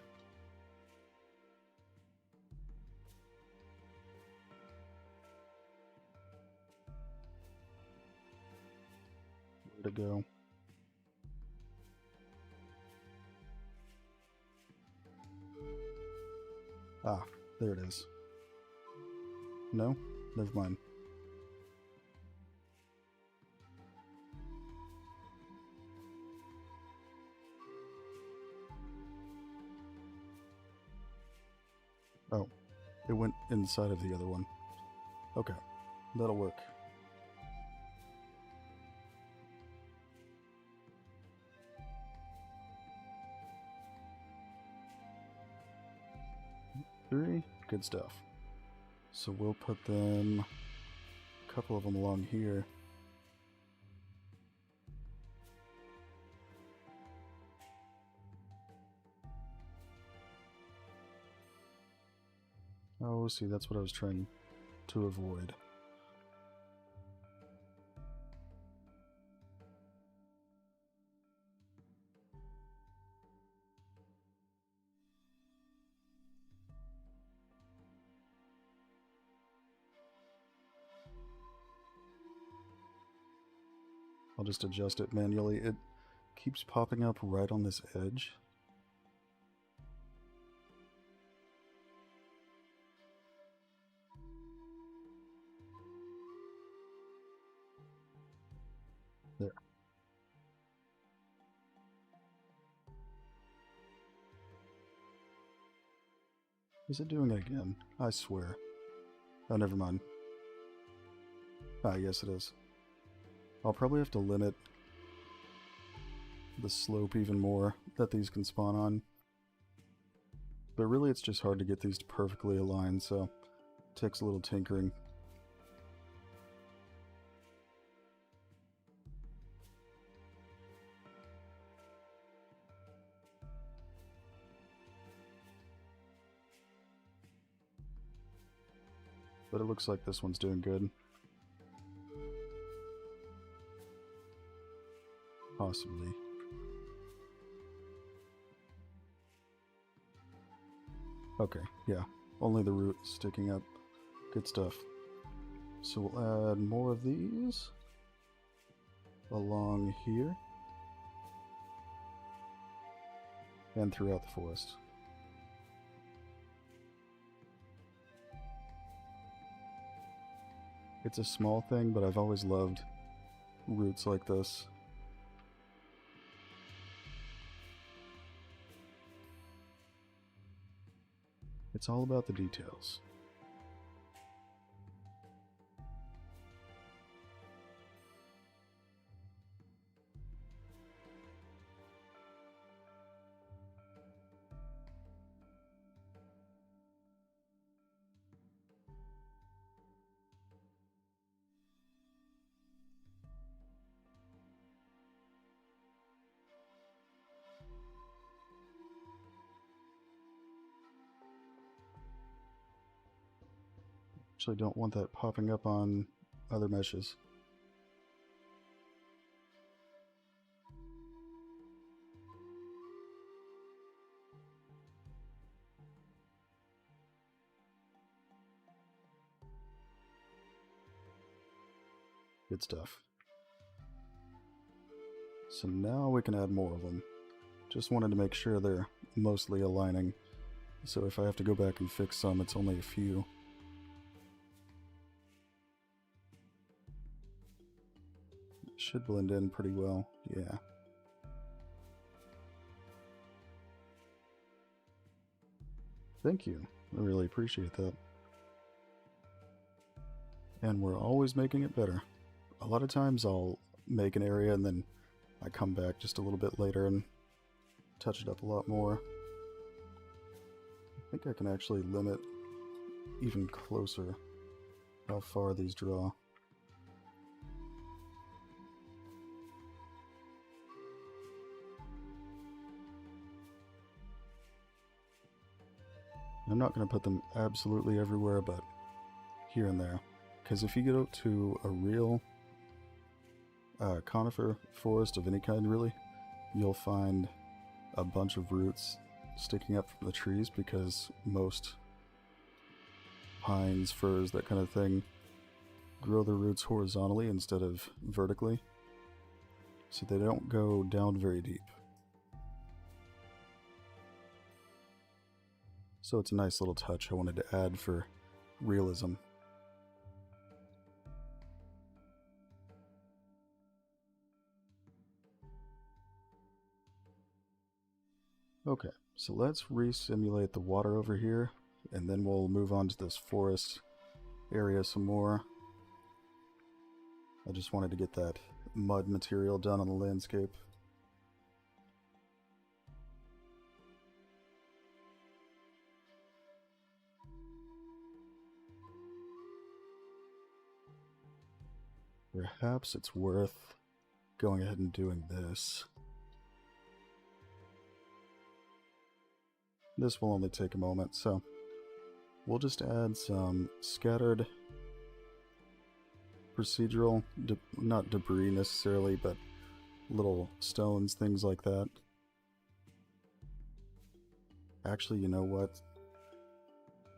Where'd it go? Ah, there it is. No? Never mind. Oh, it went inside of the other one. Okay, that'll work. 3. Good stuff. So we'll put them, a couple of them along here. Oh, see, that's what I was trying to avoid. I'll just adjust it manually. It keeps popping up right on this edge. There. Is it doing it again? I swear. Oh, never mind. Ah, yes it is. I'll probably have to limit the slope even more that these can spawn on. But really it's just hard to get these perfectly aligned, so it takes a little tinkering. But it looks like this one's doing good. Possibly. Okay, yeah. Only the root sticking up. Good stuff. So we'll add more of these along here and throughout the forest. It's a small thing, but I've always loved roots like this. It's all about the details. Actually don't want that popping up on other meshes. Good stuff. So now we can add more of them. Just wanted to make sure they're mostly aligning. So if I have to go back and fix some, it's only a few. Should blend in pretty well, yeah. Thank you, I really appreciate that. And we're always making it better. A lot of times I'll make an area and then I come back just a little bit later and touch it up a lot more. I think I can actually limit even closer how far these draw. I'm not going to put them absolutely everywhere, but here and there. Because if you go to a real conifer forest of any kind, really, you'll find a bunch of roots sticking up from the trees because most pines, firs, that kind of thing grow their roots horizontally instead of vertically. So they don't go down very deep. So it's a nice little touch I wanted to add for realism. Okay, so let's re-simulate the water over here, and then we'll move on to this forest area some more. I just wanted to get that mud material done on the landscape. Perhaps it's worth going ahead and doing this. This will only take a moment, so we'll just add some scattered procedural, not debris necessarily, but little stones, things like that. Actually, you know what?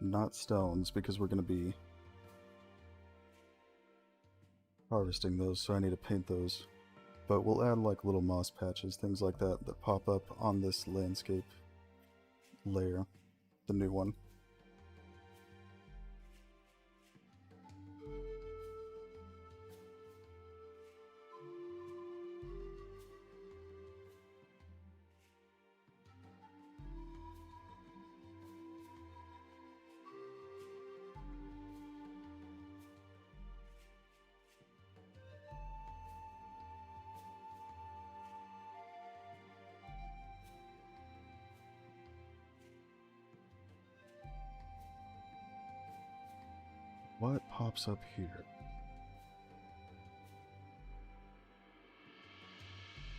Not stones, because we're going to be harvesting those, so I need to paint those. But we'll add like little moss patches, things like that, that pop up on this landscape layer, the new one. What pops up here?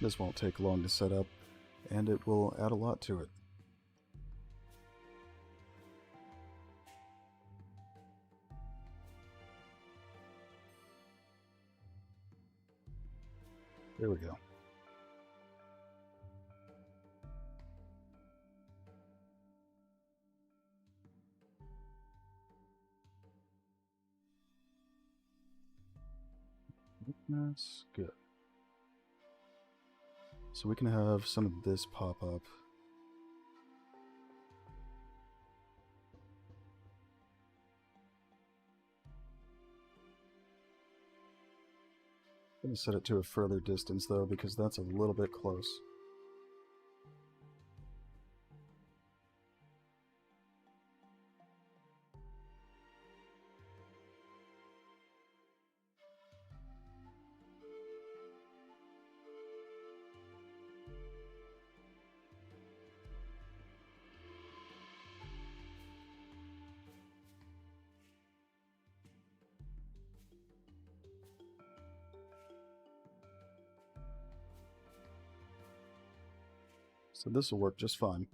This won't take long to set up, and it will add a lot to it. There we go. That's good. So we can have some of this pop up. I'm going to set it to a further distance though, because that's a little bit close. So this will work just fine.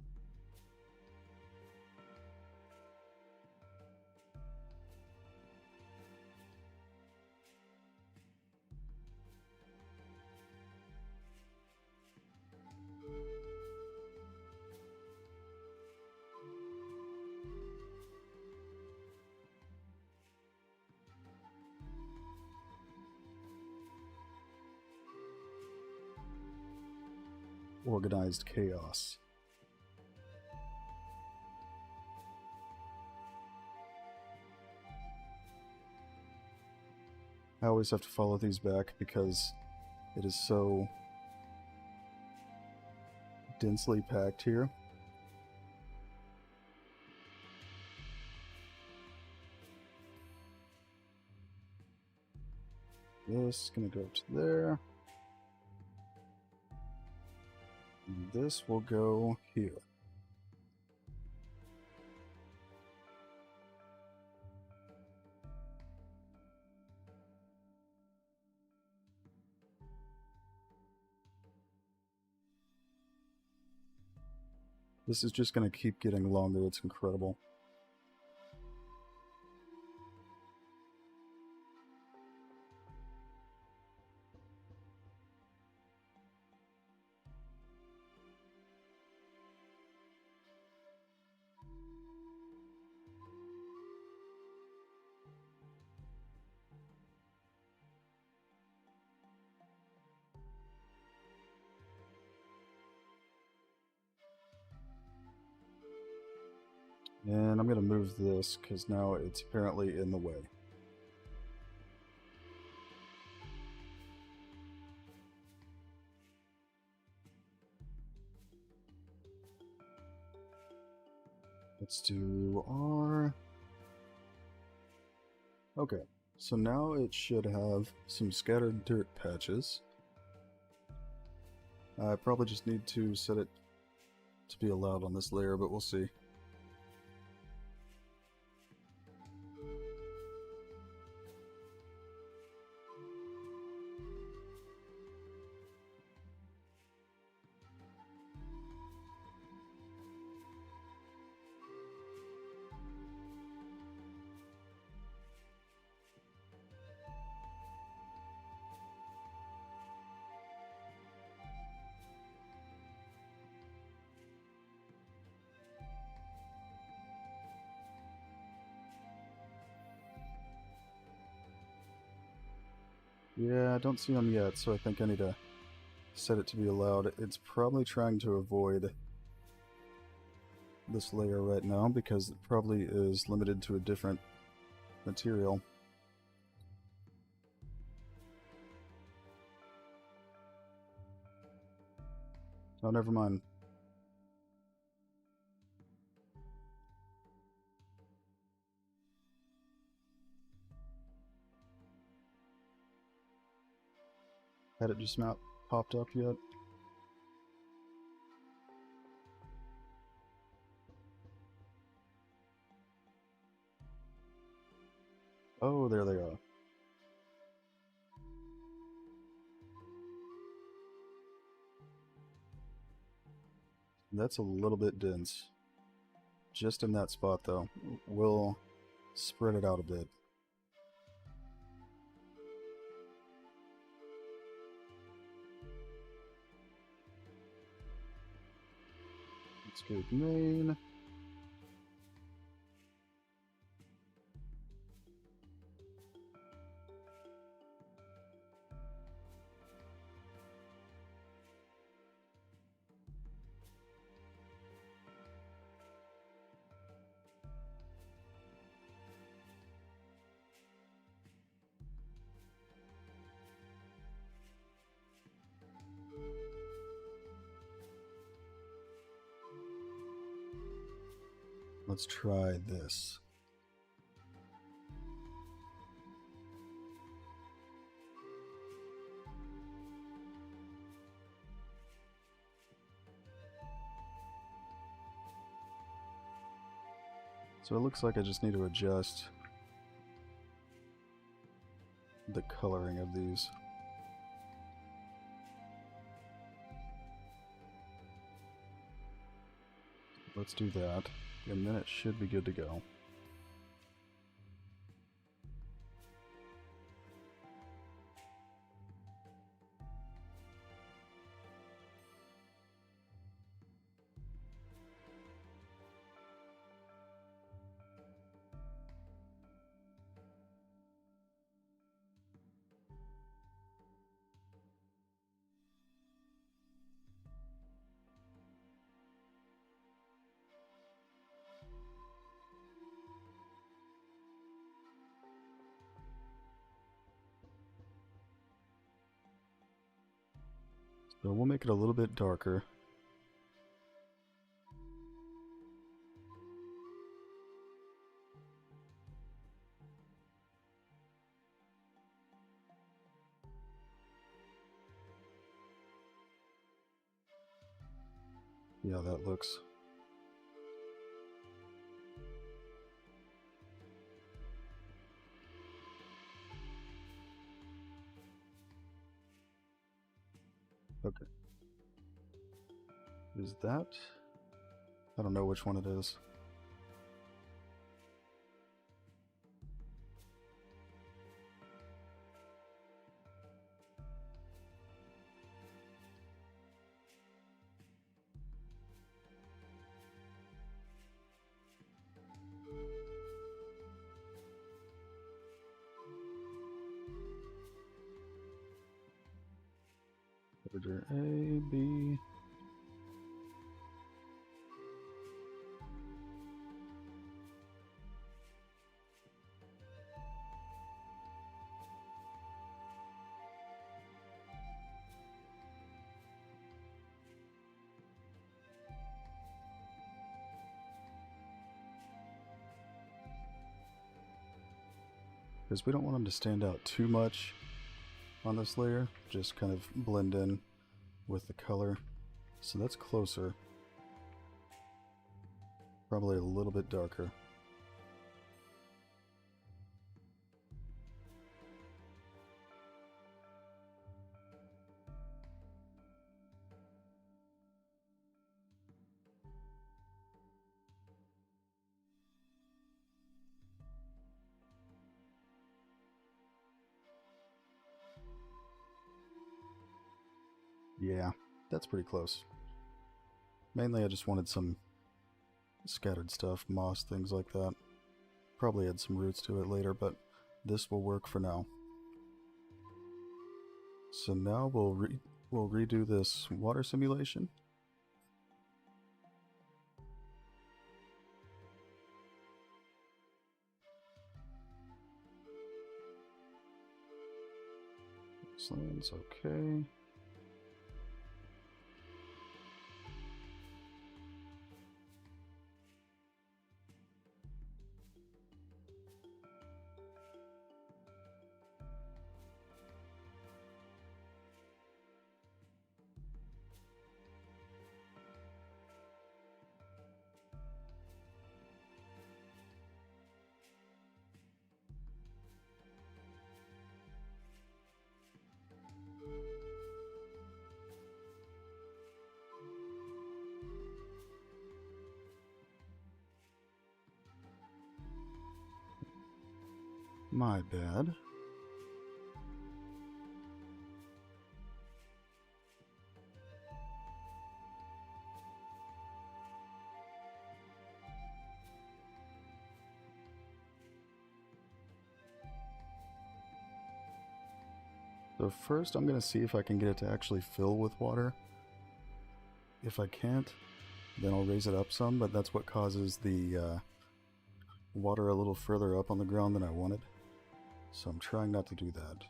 Organized chaos. I always have to follow these back because it is so densely packed here. This is gonna go to there. And this will go here. This is just going to keep getting longer. It's incredible. And I'm going to move this because now it's apparently in the way. Let's do R. Okay, so now it should have some scattered dirt patches. I probably just need to set it to be allowed on this layer, but we'll see. Yeah, I don't see them yet, so I think I need to set it to be allowed. It's probably trying to avoid this layer right now because it probably is limited to a different material. Oh, never mind. Had it just not popped up yet? Oh, there they are. That's a little bit dense. Just in that spot, though. We'll spread it out a bit. Escape main. Let's try this. So it looks like I just need to adjust the coloring of these. Let's do that, and then it should be good to go. So we'll make it a little bit darker. Yeah, that looks... Okay. Is that... I don't know which one it is. Order A, B... Because we don't want them to stand out too much on this layer, just kind of blend in with the color. So that's closer. Probably a little bit darker. Yeah, that's pretty close. Mainly I just wanted some scattered stuff, moss, things like that. Probably add some roots to it later, but this will work for now. So now we'll redo this water simulation. This okay. My bad. So first I'm going to see if I can get it to actually fill with water. If I can't, then I'll raise it up some, but that's what causes the water a little further up on the ground than I wanted. So I'm trying not to do that.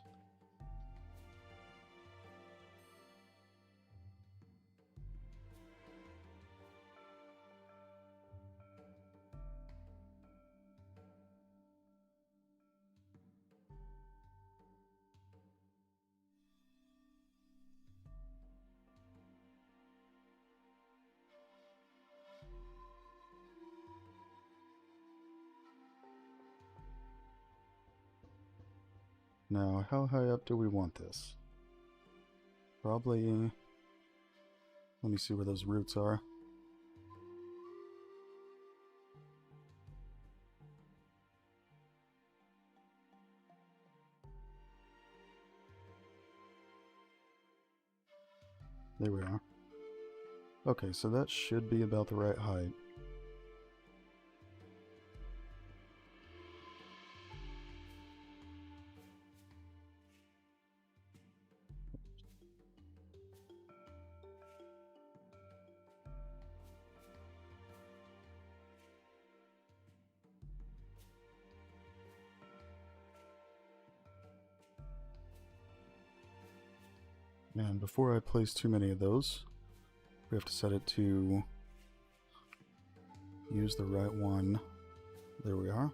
Now, how high up do we want this? Probably... Let me see where those roots are. There we are. Okay, so that should be about the right height. And before I place too many of those, we have to set it to use the right one. There we are.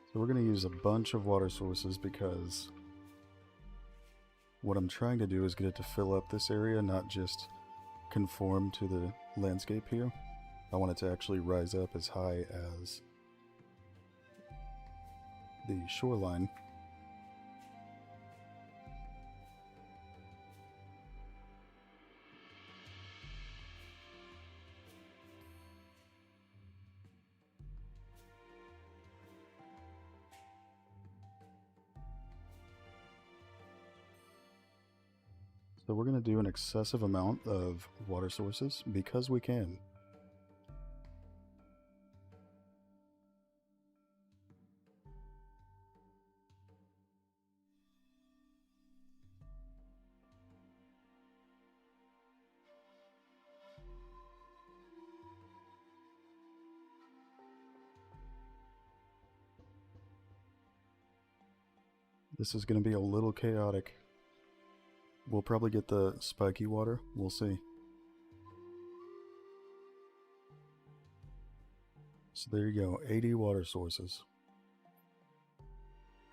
So we're going to use a bunch of water sources because what I'm trying to do is get it to fill up this area, not just conform to the landscape here. I want it to actually rise up as high as the shoreline. So we're going to do an excessive amount of water sources because we can. This is going to be a little chaotic. We'll probably get the spiky water. We'll see. So there you go, 80 water sources.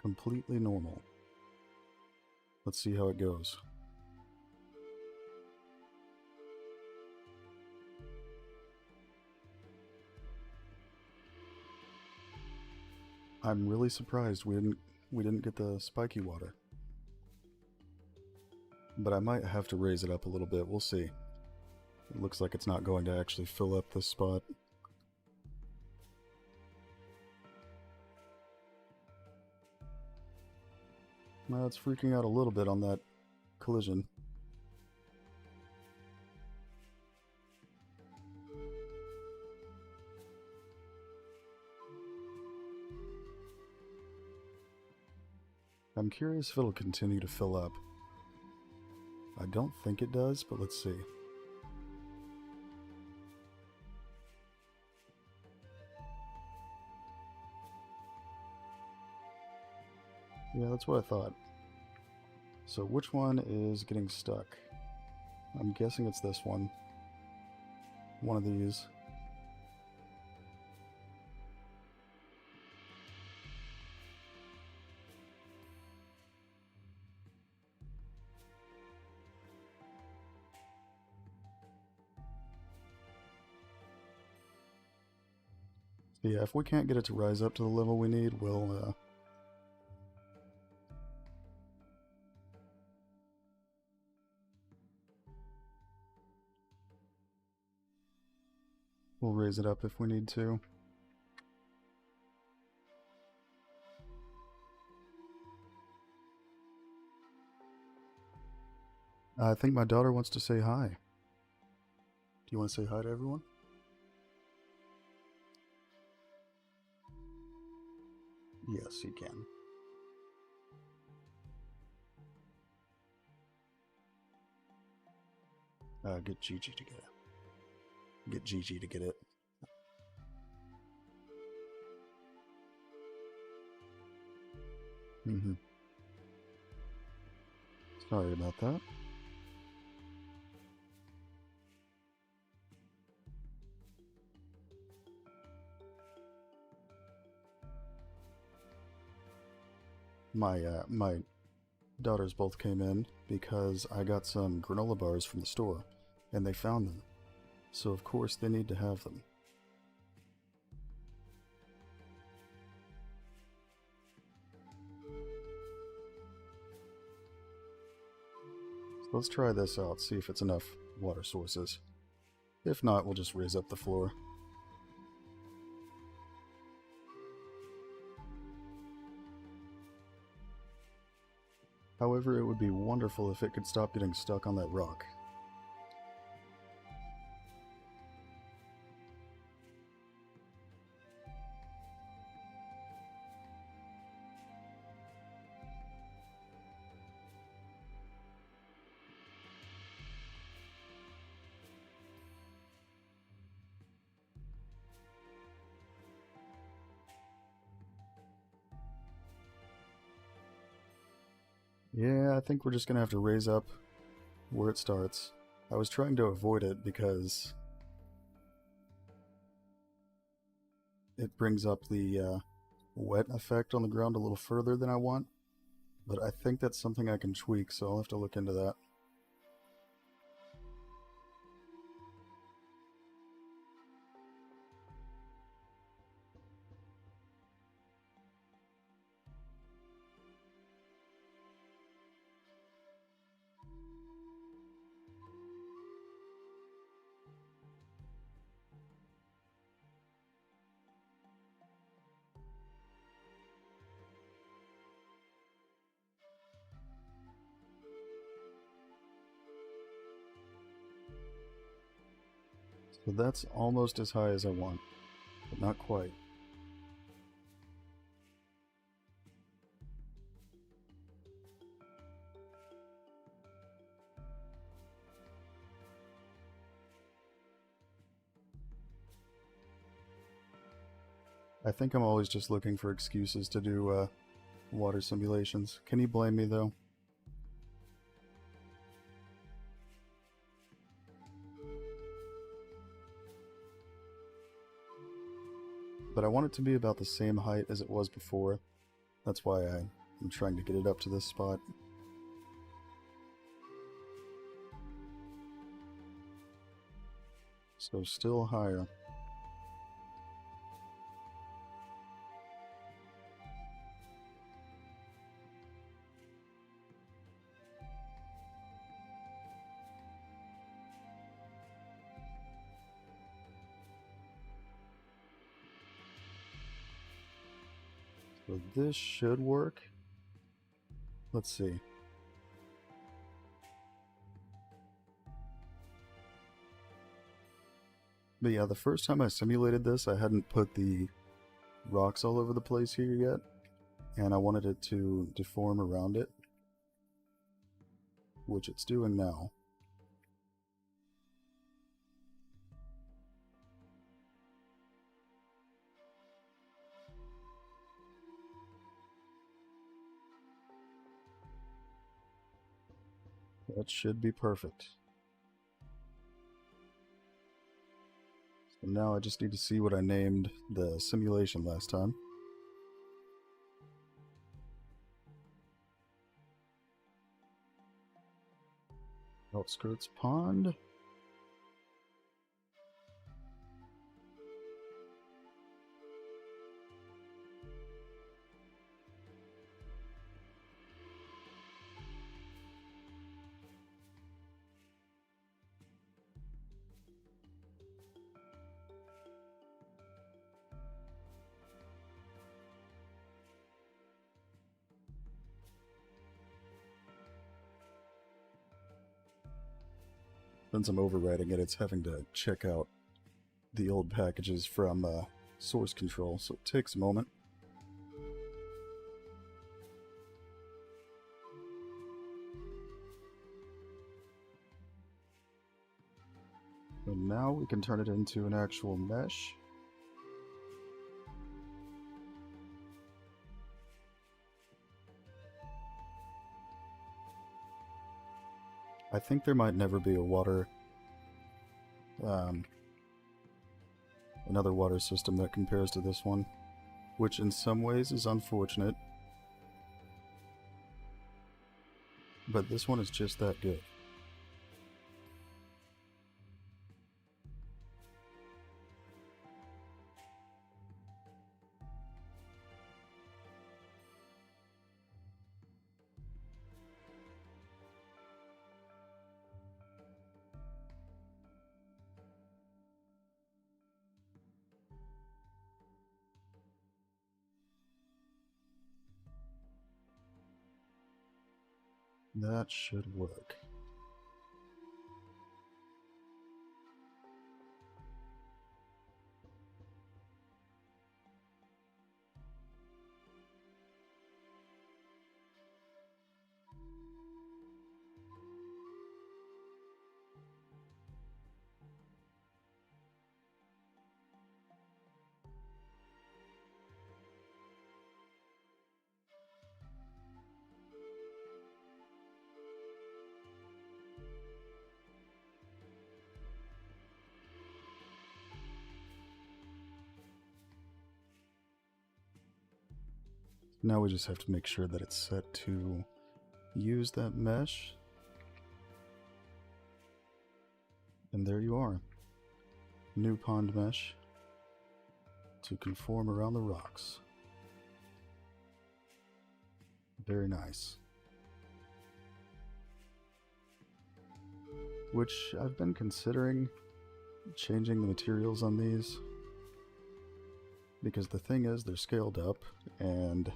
Completely normal. Let's see how it goes. I'm really surprised we didn't get the spiky water. But I might have to raise it up a little bit. We'll see. It looks like it's not going to actually fill up this spot. Well, it's freaking out a little bit on that collision. I'm curious if it'll continue to fill up. I don't think it does, but let's see. Yeah, that's what I thought. So which one is getting stuck? I'm guessing it's this one. One of these. So yeah, if we can't get it to rise up to the level we need, we'll raise it up if we need to. I think my daughter wants to say hi. Do you want to say hi to everyone? Yes, you can. Get Gigi to get it. Get Gigi to get it. Sorry about that. My daughters both came in because I got some granola bars from the store, and they found them. So of course they need to have them. So let's try this out, see if it's enough water sources. If not, we'll just raise up the floor. However, it would be wonderful if it could stop getting stuck on that rock. Yeah, I think we're just gonna have to raise up where it starts. I was trying to avoid it because it brings up the wet effect on the ground a little further than I want, but I think that's something I can tweak, so I'll have to look into that. So that's almost as high as I want, but not quite. I think I'm always just looking for excuses to do water simulations. Can you blame me, though? But I want it to be about the same height as it was before. That's why I'm trying to get it up to this spot. So still higher. So this should work. Let's see. But yeah, the first time I simulated this, I hadn't put the rocks all over the place here yet. and I wanted it to deform around it, which it's doing now. That should be perfect. So now I just need to see what I named the simulation last time. Outskirts Pond. Since I'm overwriting it, it's having to check out the old packages from source control, so it takes a moment. And now we can turn it into an actual mesh. I think there might never be a another water system that compares to this one, which in some ways is unfortunate, but this one is just that good. That should work. Now we just have to make sure that it's set to use that mesh. And there you are. New pond mesh to conform around the rocks. Very nice. Which I've been considering changing the materials on these, because the thing is they're scaled up and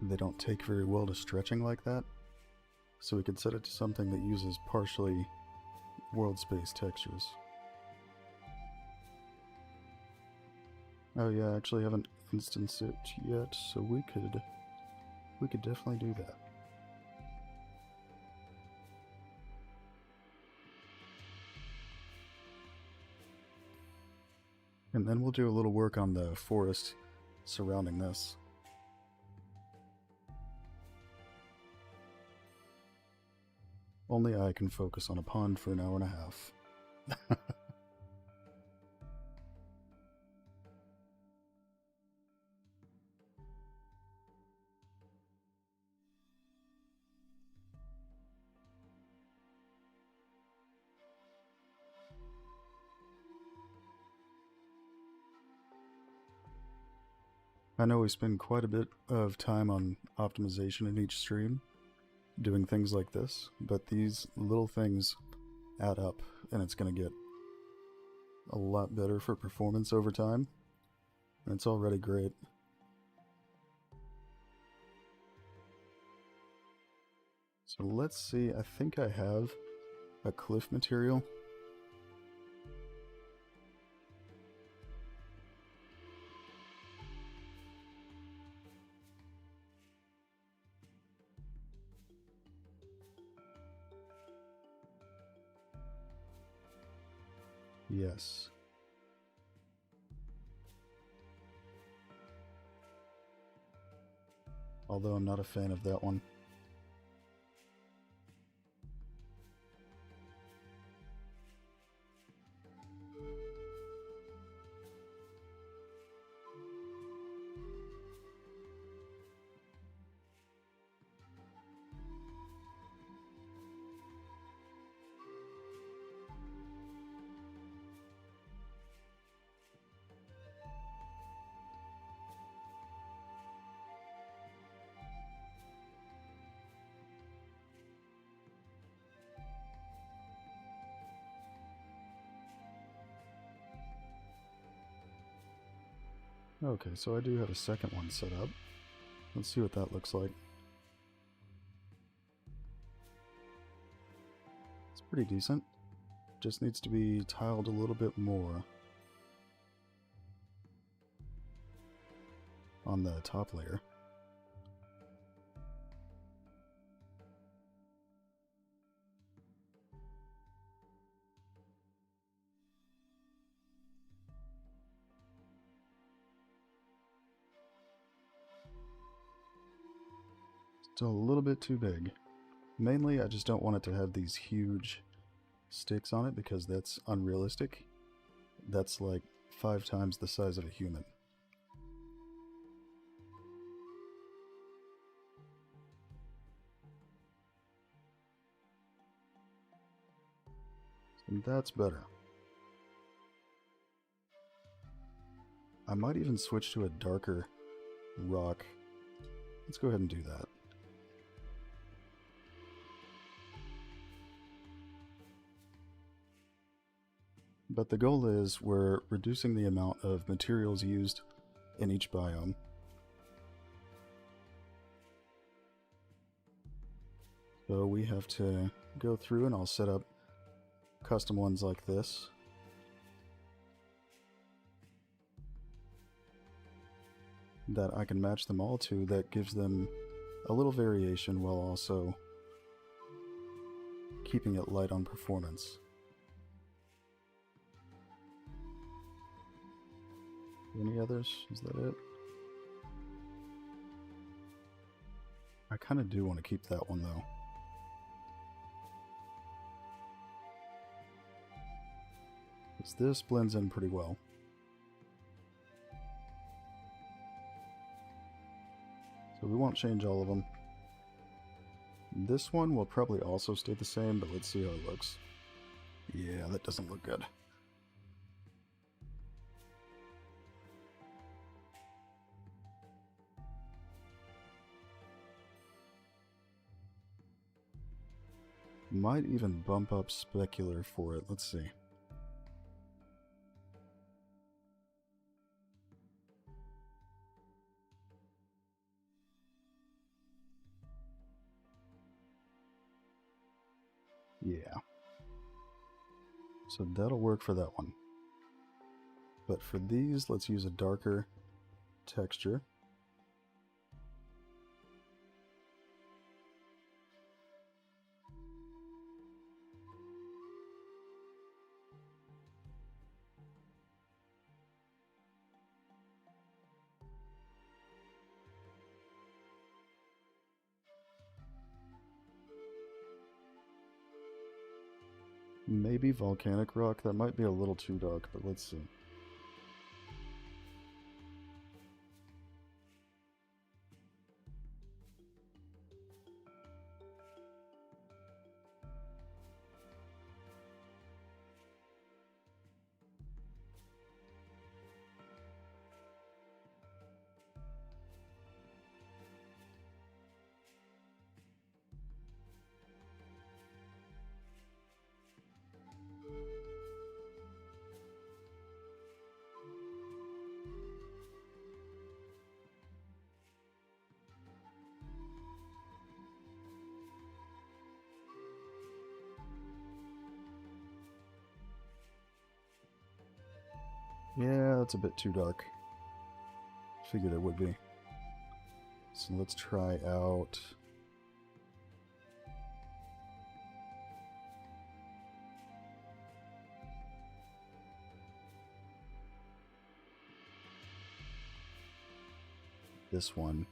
they don't take very well to stretching like that. So we could set it to something that uses partially world space textures. Oh yeah, I actually haven't instanced it yet, so we could definitely do that. And then we'll do a little work on the forest surrounding this. Only I can focus on a pond for an hour and a half. I know we spend quite a bit of time on optimization in each stream, doing things like this, but these little things add up, and it's going to get a lot better for performance over time, and it's already great. So let's see, I think I have a cliff material. Yes. Although I'm not a fan of that one. Okay, so I do have a second one set up. Let's see what that looks like. It's pretty decent. Just needs to be tiled a little bit more on the top layer. Still a little bit too big. Mainly, I just don't want it to have these huge sticks on it because that's unrealistic. That's like 5 times the size of a human. And that's better. I might even switch to a darker rock. Let's go ahead and do that. But the goal is we're reducing the amount of materials used in each biome. So we have to go through and I'll set up custom ones like this. That I can match them all to, that gives them a little variation while also keeping it light on performance. Any others? Is that it? I kind of do want to keep that one though. Because this blends in pretty well. So we won't change all of them. This one will probably also stay the same, but let's see how it looks. Yeah, that doesn't look good. Might even bump up specular for it. Let's see. Yeah. So that'll work for that one. But for these, let's use a darker texture. Maybe volcanic rock. That might be a little too dark, but let's see. Yeah, that's a bit too dark. Figured it would be. So let's try out... this one.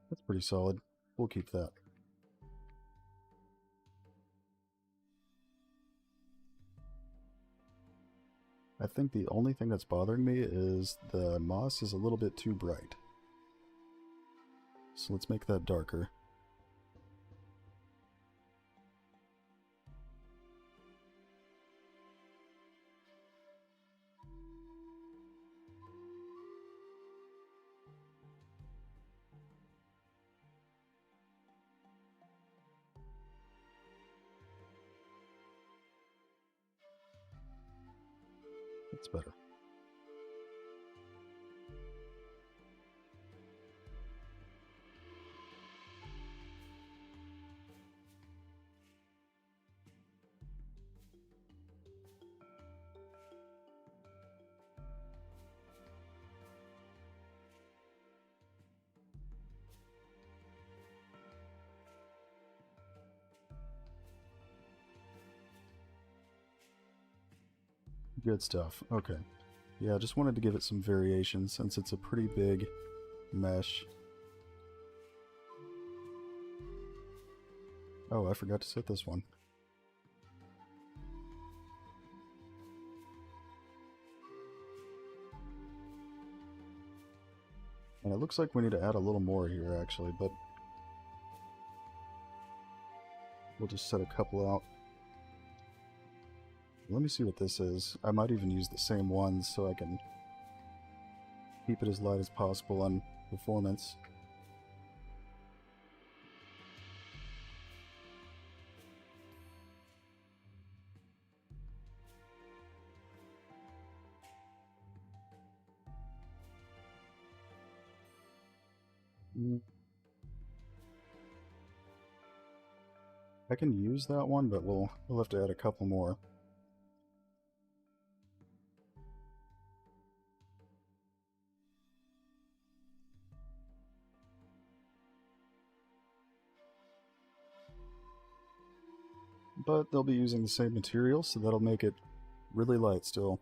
That's pretty solid. We'll keep that. I think the only thing that's bothering me is the moss is a little bit too bright. So let's make that darker. That's better. Good stuff. Okay. Yeah, I just wanted to give it some variation since it's a pretty big mesh. Oh, I forgot to set this one. And it looks like we need to add a little more here, actually, but we'll just set a couple out. Let me see what this is. I might even use the same ones so I can keep it as light as possible on performance. I can use that one, but we'll have to add a couple more. But they'll be using the same material, so that'll make it really light still.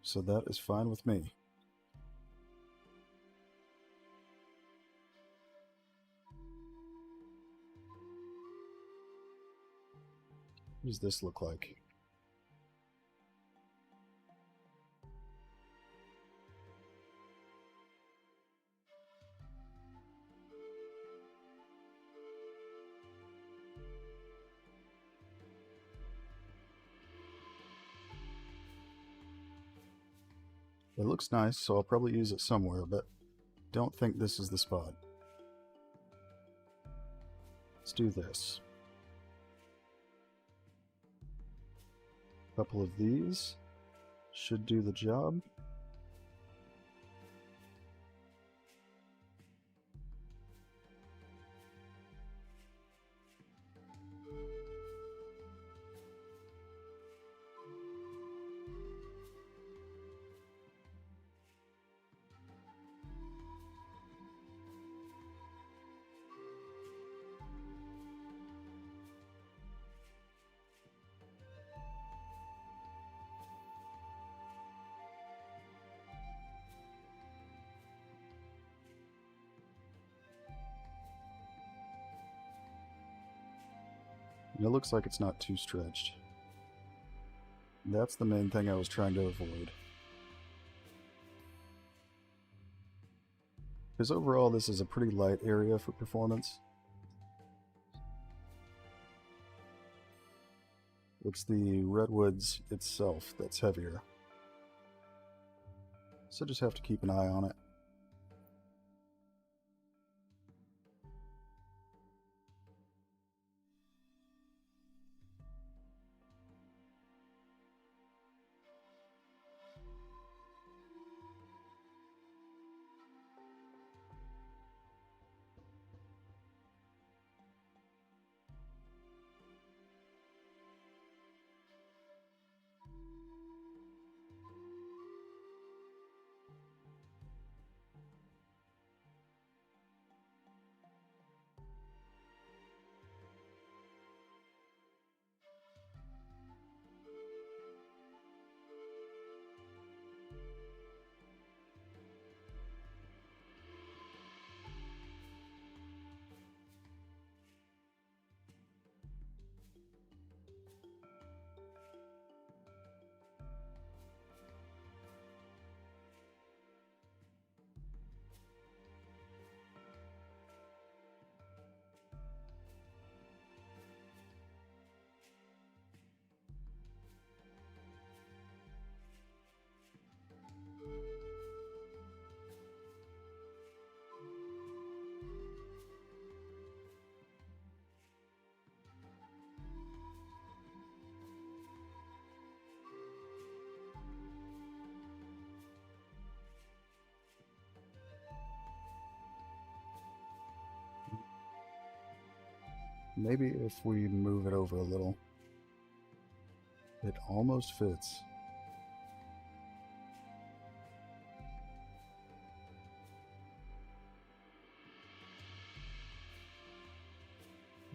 So that is fine with me. What does this look like? It looks nice, so I'll probably use it somewhere, but don't think this is the spot. Let's do this. A couple of these should do the job. And it looks like it's not too stretched. That's the main thing I was trying to avoid. Because overall this is a pretty light area for performance. It's the redwoods itself that's heavier. So just have to keep an eye on it. Maybe if we move it over a little. It almost fits.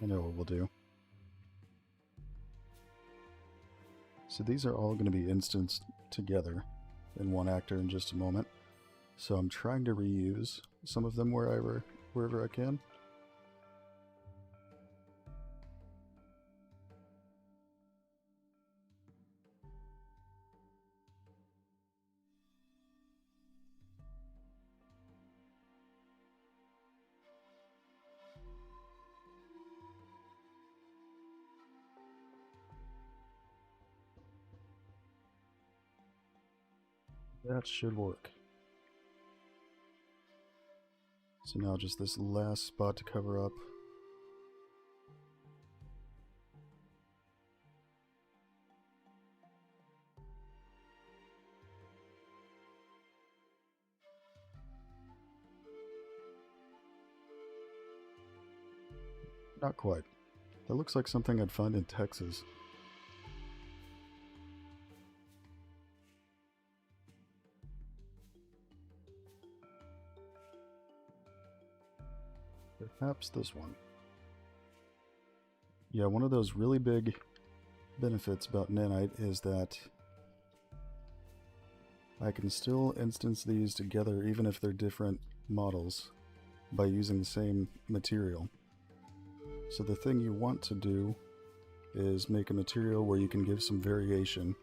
I know what we'll do. So these are all going to be instanced together in one actor in just a moment. So I'm trying to reuse some of them wherever I can. That should work. So now just this last spot to cover up. Not quite. That looks like something I'd find in Texas. Perhaps this one. Yeah, one of those really big benefits about nanite is that I can still instance these together even if they're different models by using the same material. So the thing you want to do is make a material where you can give some variation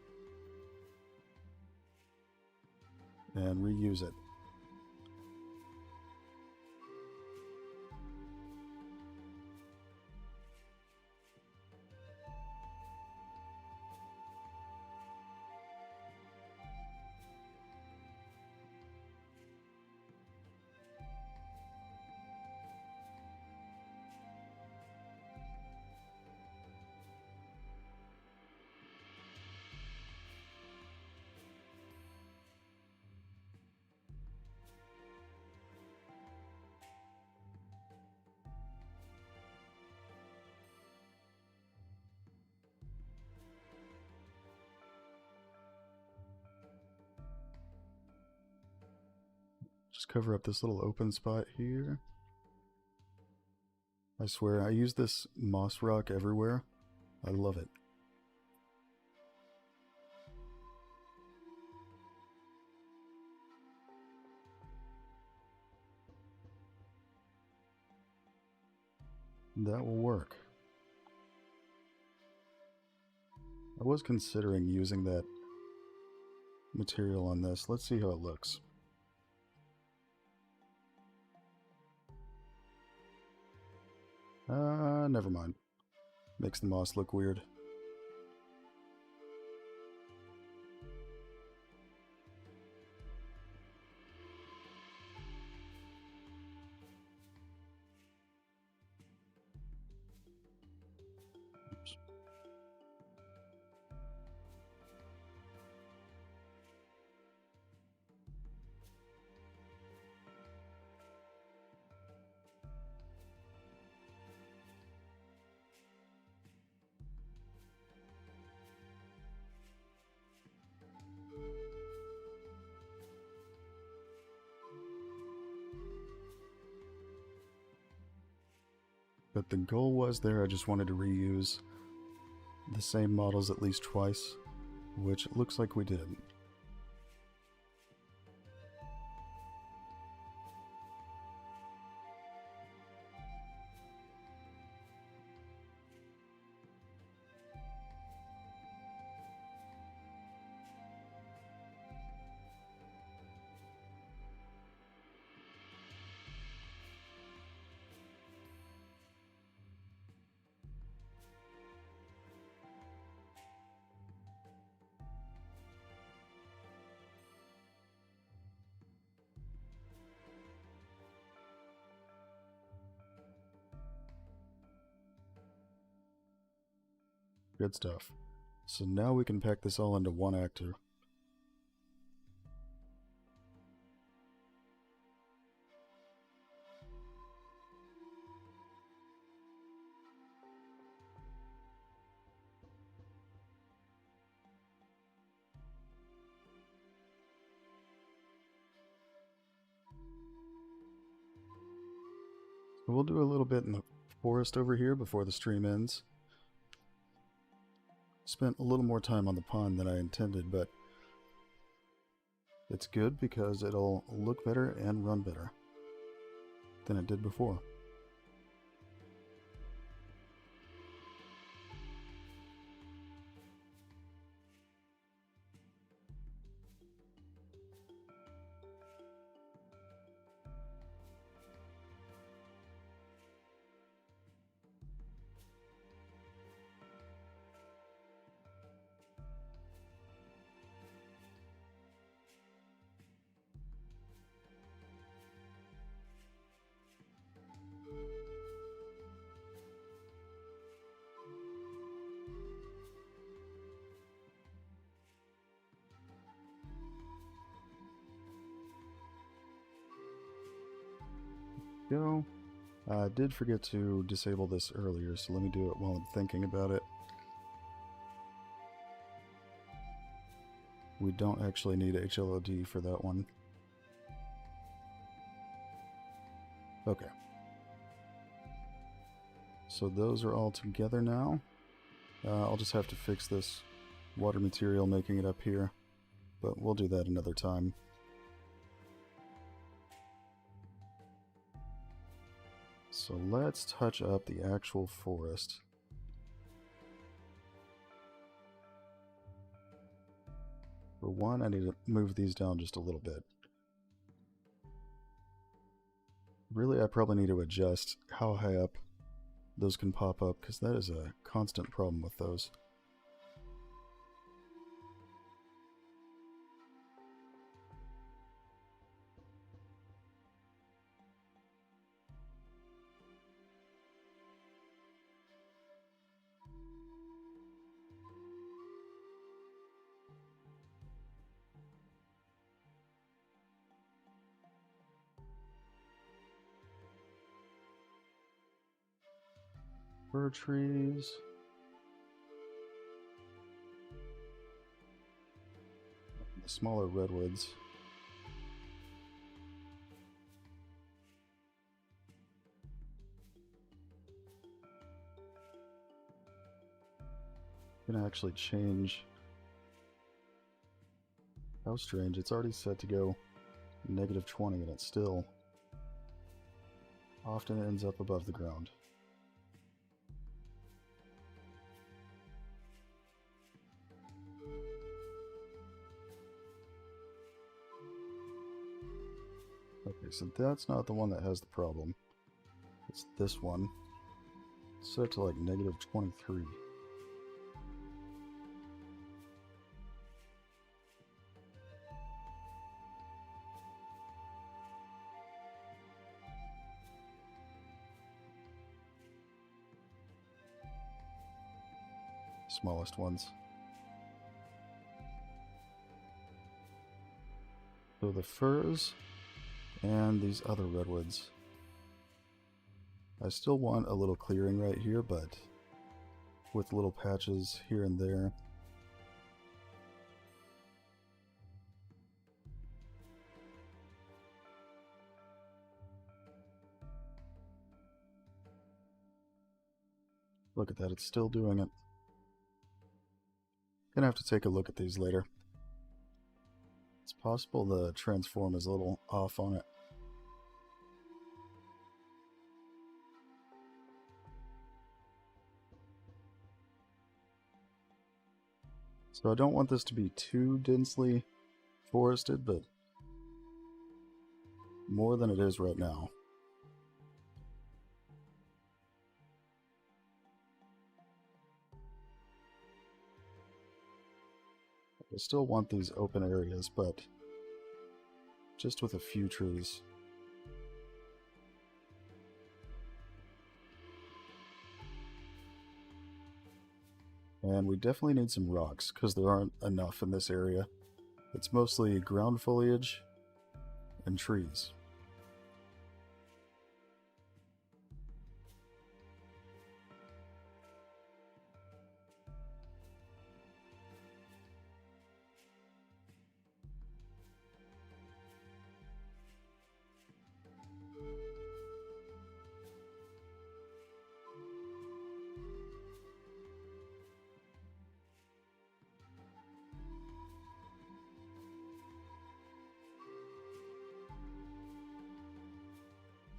and reuse it. Just cover up this little open spot here. I swear, I use this moss rock everywhere. I love it. That will work. I was considering using that material on this. Let's see how it looks. Never mind. Makes the moss look weird. Oops. But the goal was there, I just wanted to reuse the same models at least twice, which it looks like we did. Good stuff. So now we can pack this all into one actor. We'll do a little bit in the forest over here before the stream ends. Spent a little more time on the pond than I intended, but it's good because it'll look better and run better than it did before. Go. I did forget to disable this earlier, so let me do it while I'm thinking about it. We don't actually need HLOD for that one. Okay. So those are all together now. I'll just have to fix this water material making it up here, but we'll do that another time. So let's touch up the actual forest. For one, I need to move these down just a little bit. Really, I probably need to adjust how high up those can pop up, because that is a constant problem with those. Fir trees. The smaller redwoods. I'm gonna actually change. How strange, it's already set to go -20 and it still often ends up above the ground. Okay, so that's not the one that has the problem. It's this one. It's set to like -23. Smallest ones. So the firs and these other redwoods. I still want a little clearing right here, but with little patches here and there. Look at that, it's still doing it. Gonna have to take a look at these later. It's possible the transform is a little off on it. So I don't want this to be too densely forested, but more than it is right now. I still want these open areas, but just with a few trees. And we definitely need some rocks, because there aren't enough in this area. It's mostly ground foliage and trees.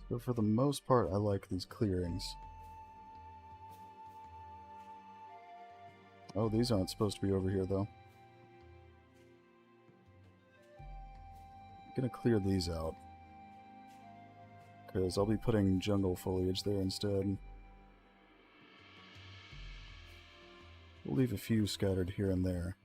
But for the most part, I like these clearings. Oh, these aren't supposed to be over here, though. I'm gonna clear these out, because I'll be putting jungle foliage there instead. We'll leave a few scattered here and there.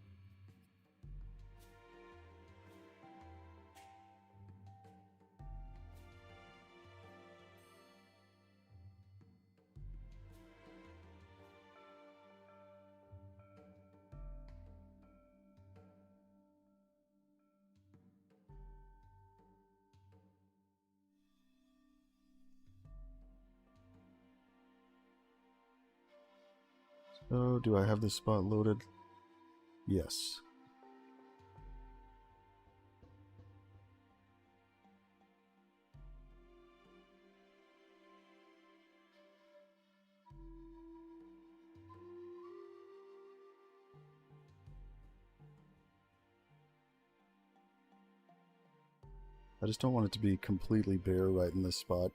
So, do I have this spot loaded? Yes. I just don't want it to be completely bare right in this spot.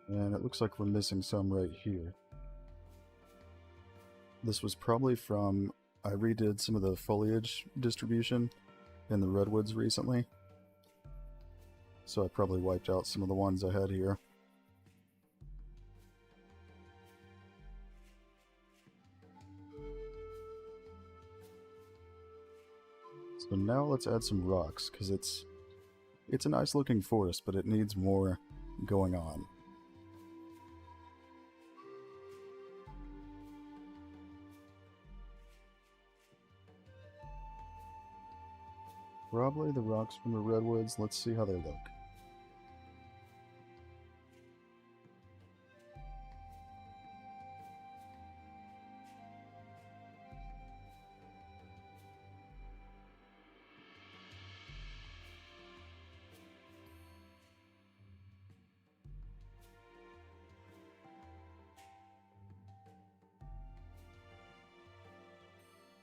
And it looks like we're missing some right here. This was probably from... I redid some of the foliage distribution in the redwoods recently. So I probably wiped out some of the ones I had here. So now let's add some rocks, because it's a nice looking forest, but it needs more going on. Probably the rocks from the redwoods. Let's see how they look.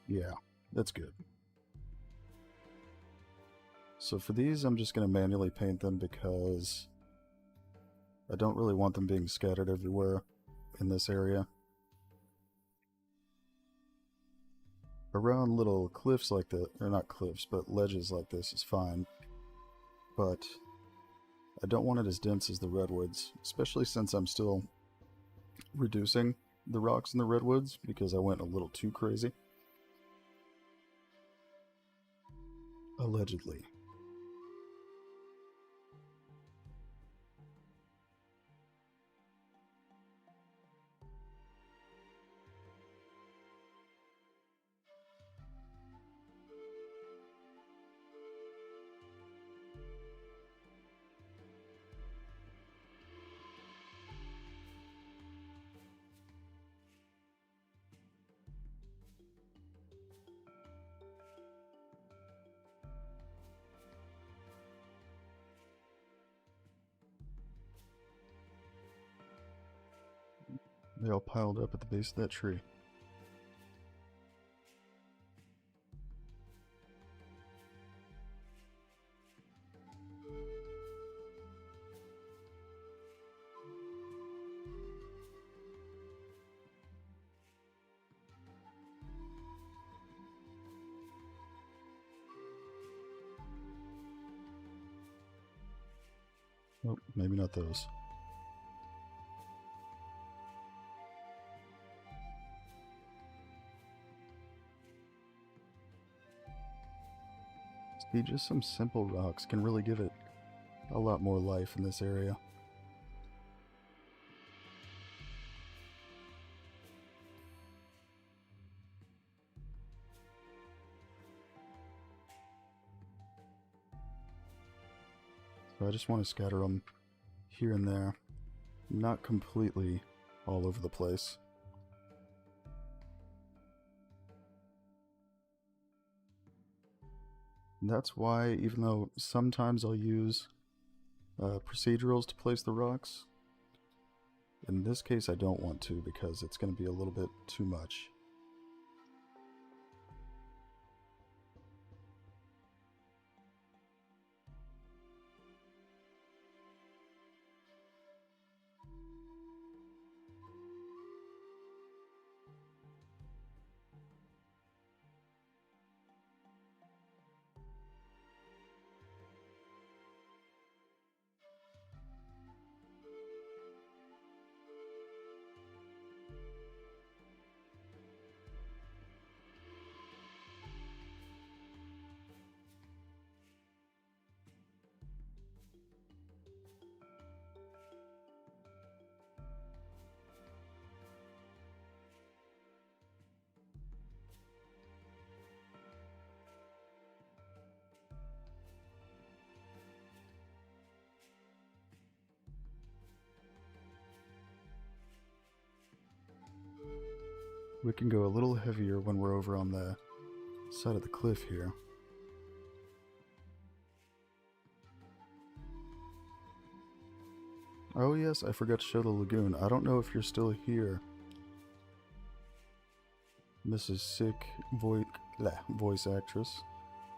Yeah, that's good. So for these, I'm just going to manually paint them because I don't really want them being scattered everywhere in this area. Around little cliffs like that, or not cliffs, but ledges like this is fine. But I don't want it as dense as the redwoods, especially since I'm still reducing the rocks in the redwoods because I went a little too crazy. Allegedly. They all piled up at the base of that tree. Oh, maybe not those. See, just some simple rocks can really give it a lot more life in this area. So I just want to scatter them here and there, not completely all over the place. And that's why, even though sometimes I'll use procedurals to place the rocks. In this case I don't want to because it's going to be a little bit too much. We can go a little heavier when we're over on the side of the cliff here. Oh yes, I forgot to show the lagoon. I don't know if you're still here, Mrs. Sick voice actress,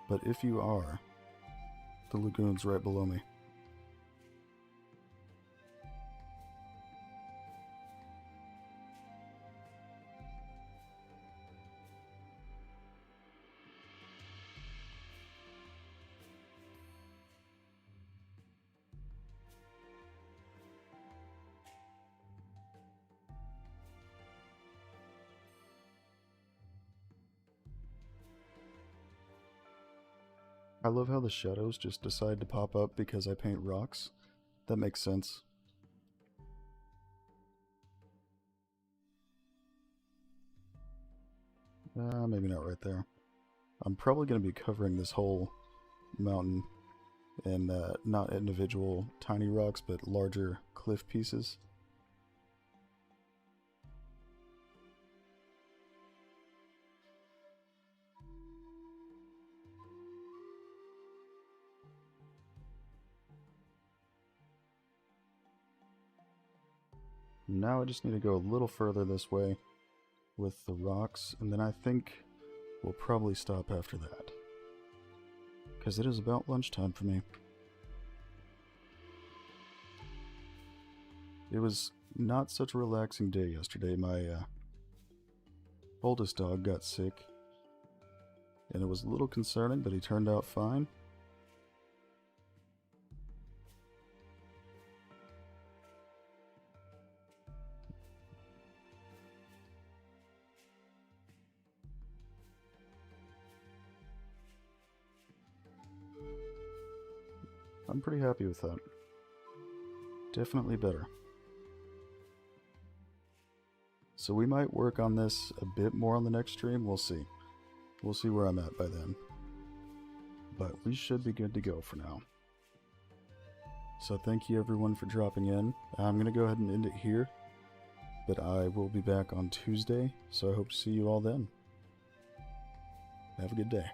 but if you are, the lagoon's right below me. I love how the shadows just decide to pop up because I paint rocks. That makes sense. Maybe not right there. I'm probably going to be covering this whole mountain in not individual tiny rocks, but larger cliff pieces. Now I just need to go a little further this way with the rocks, and then I think we'll probably stop after that, because it is about lunchtime for me. It was not such a relaxing day yesterday. My oldest dog got sick, and it was a little concerning, but he turned out fine. I'm pretty happy with that. Definitely better. So we might work on this a bit more on the next stream. We'll see. We'll see where I'm at by then. But we should be good to go for now. So thank you everyone for dropping in. I'm going to go ahead and end it here. But I will be back on Tuesday, so I hope to see you all then. Have a good day.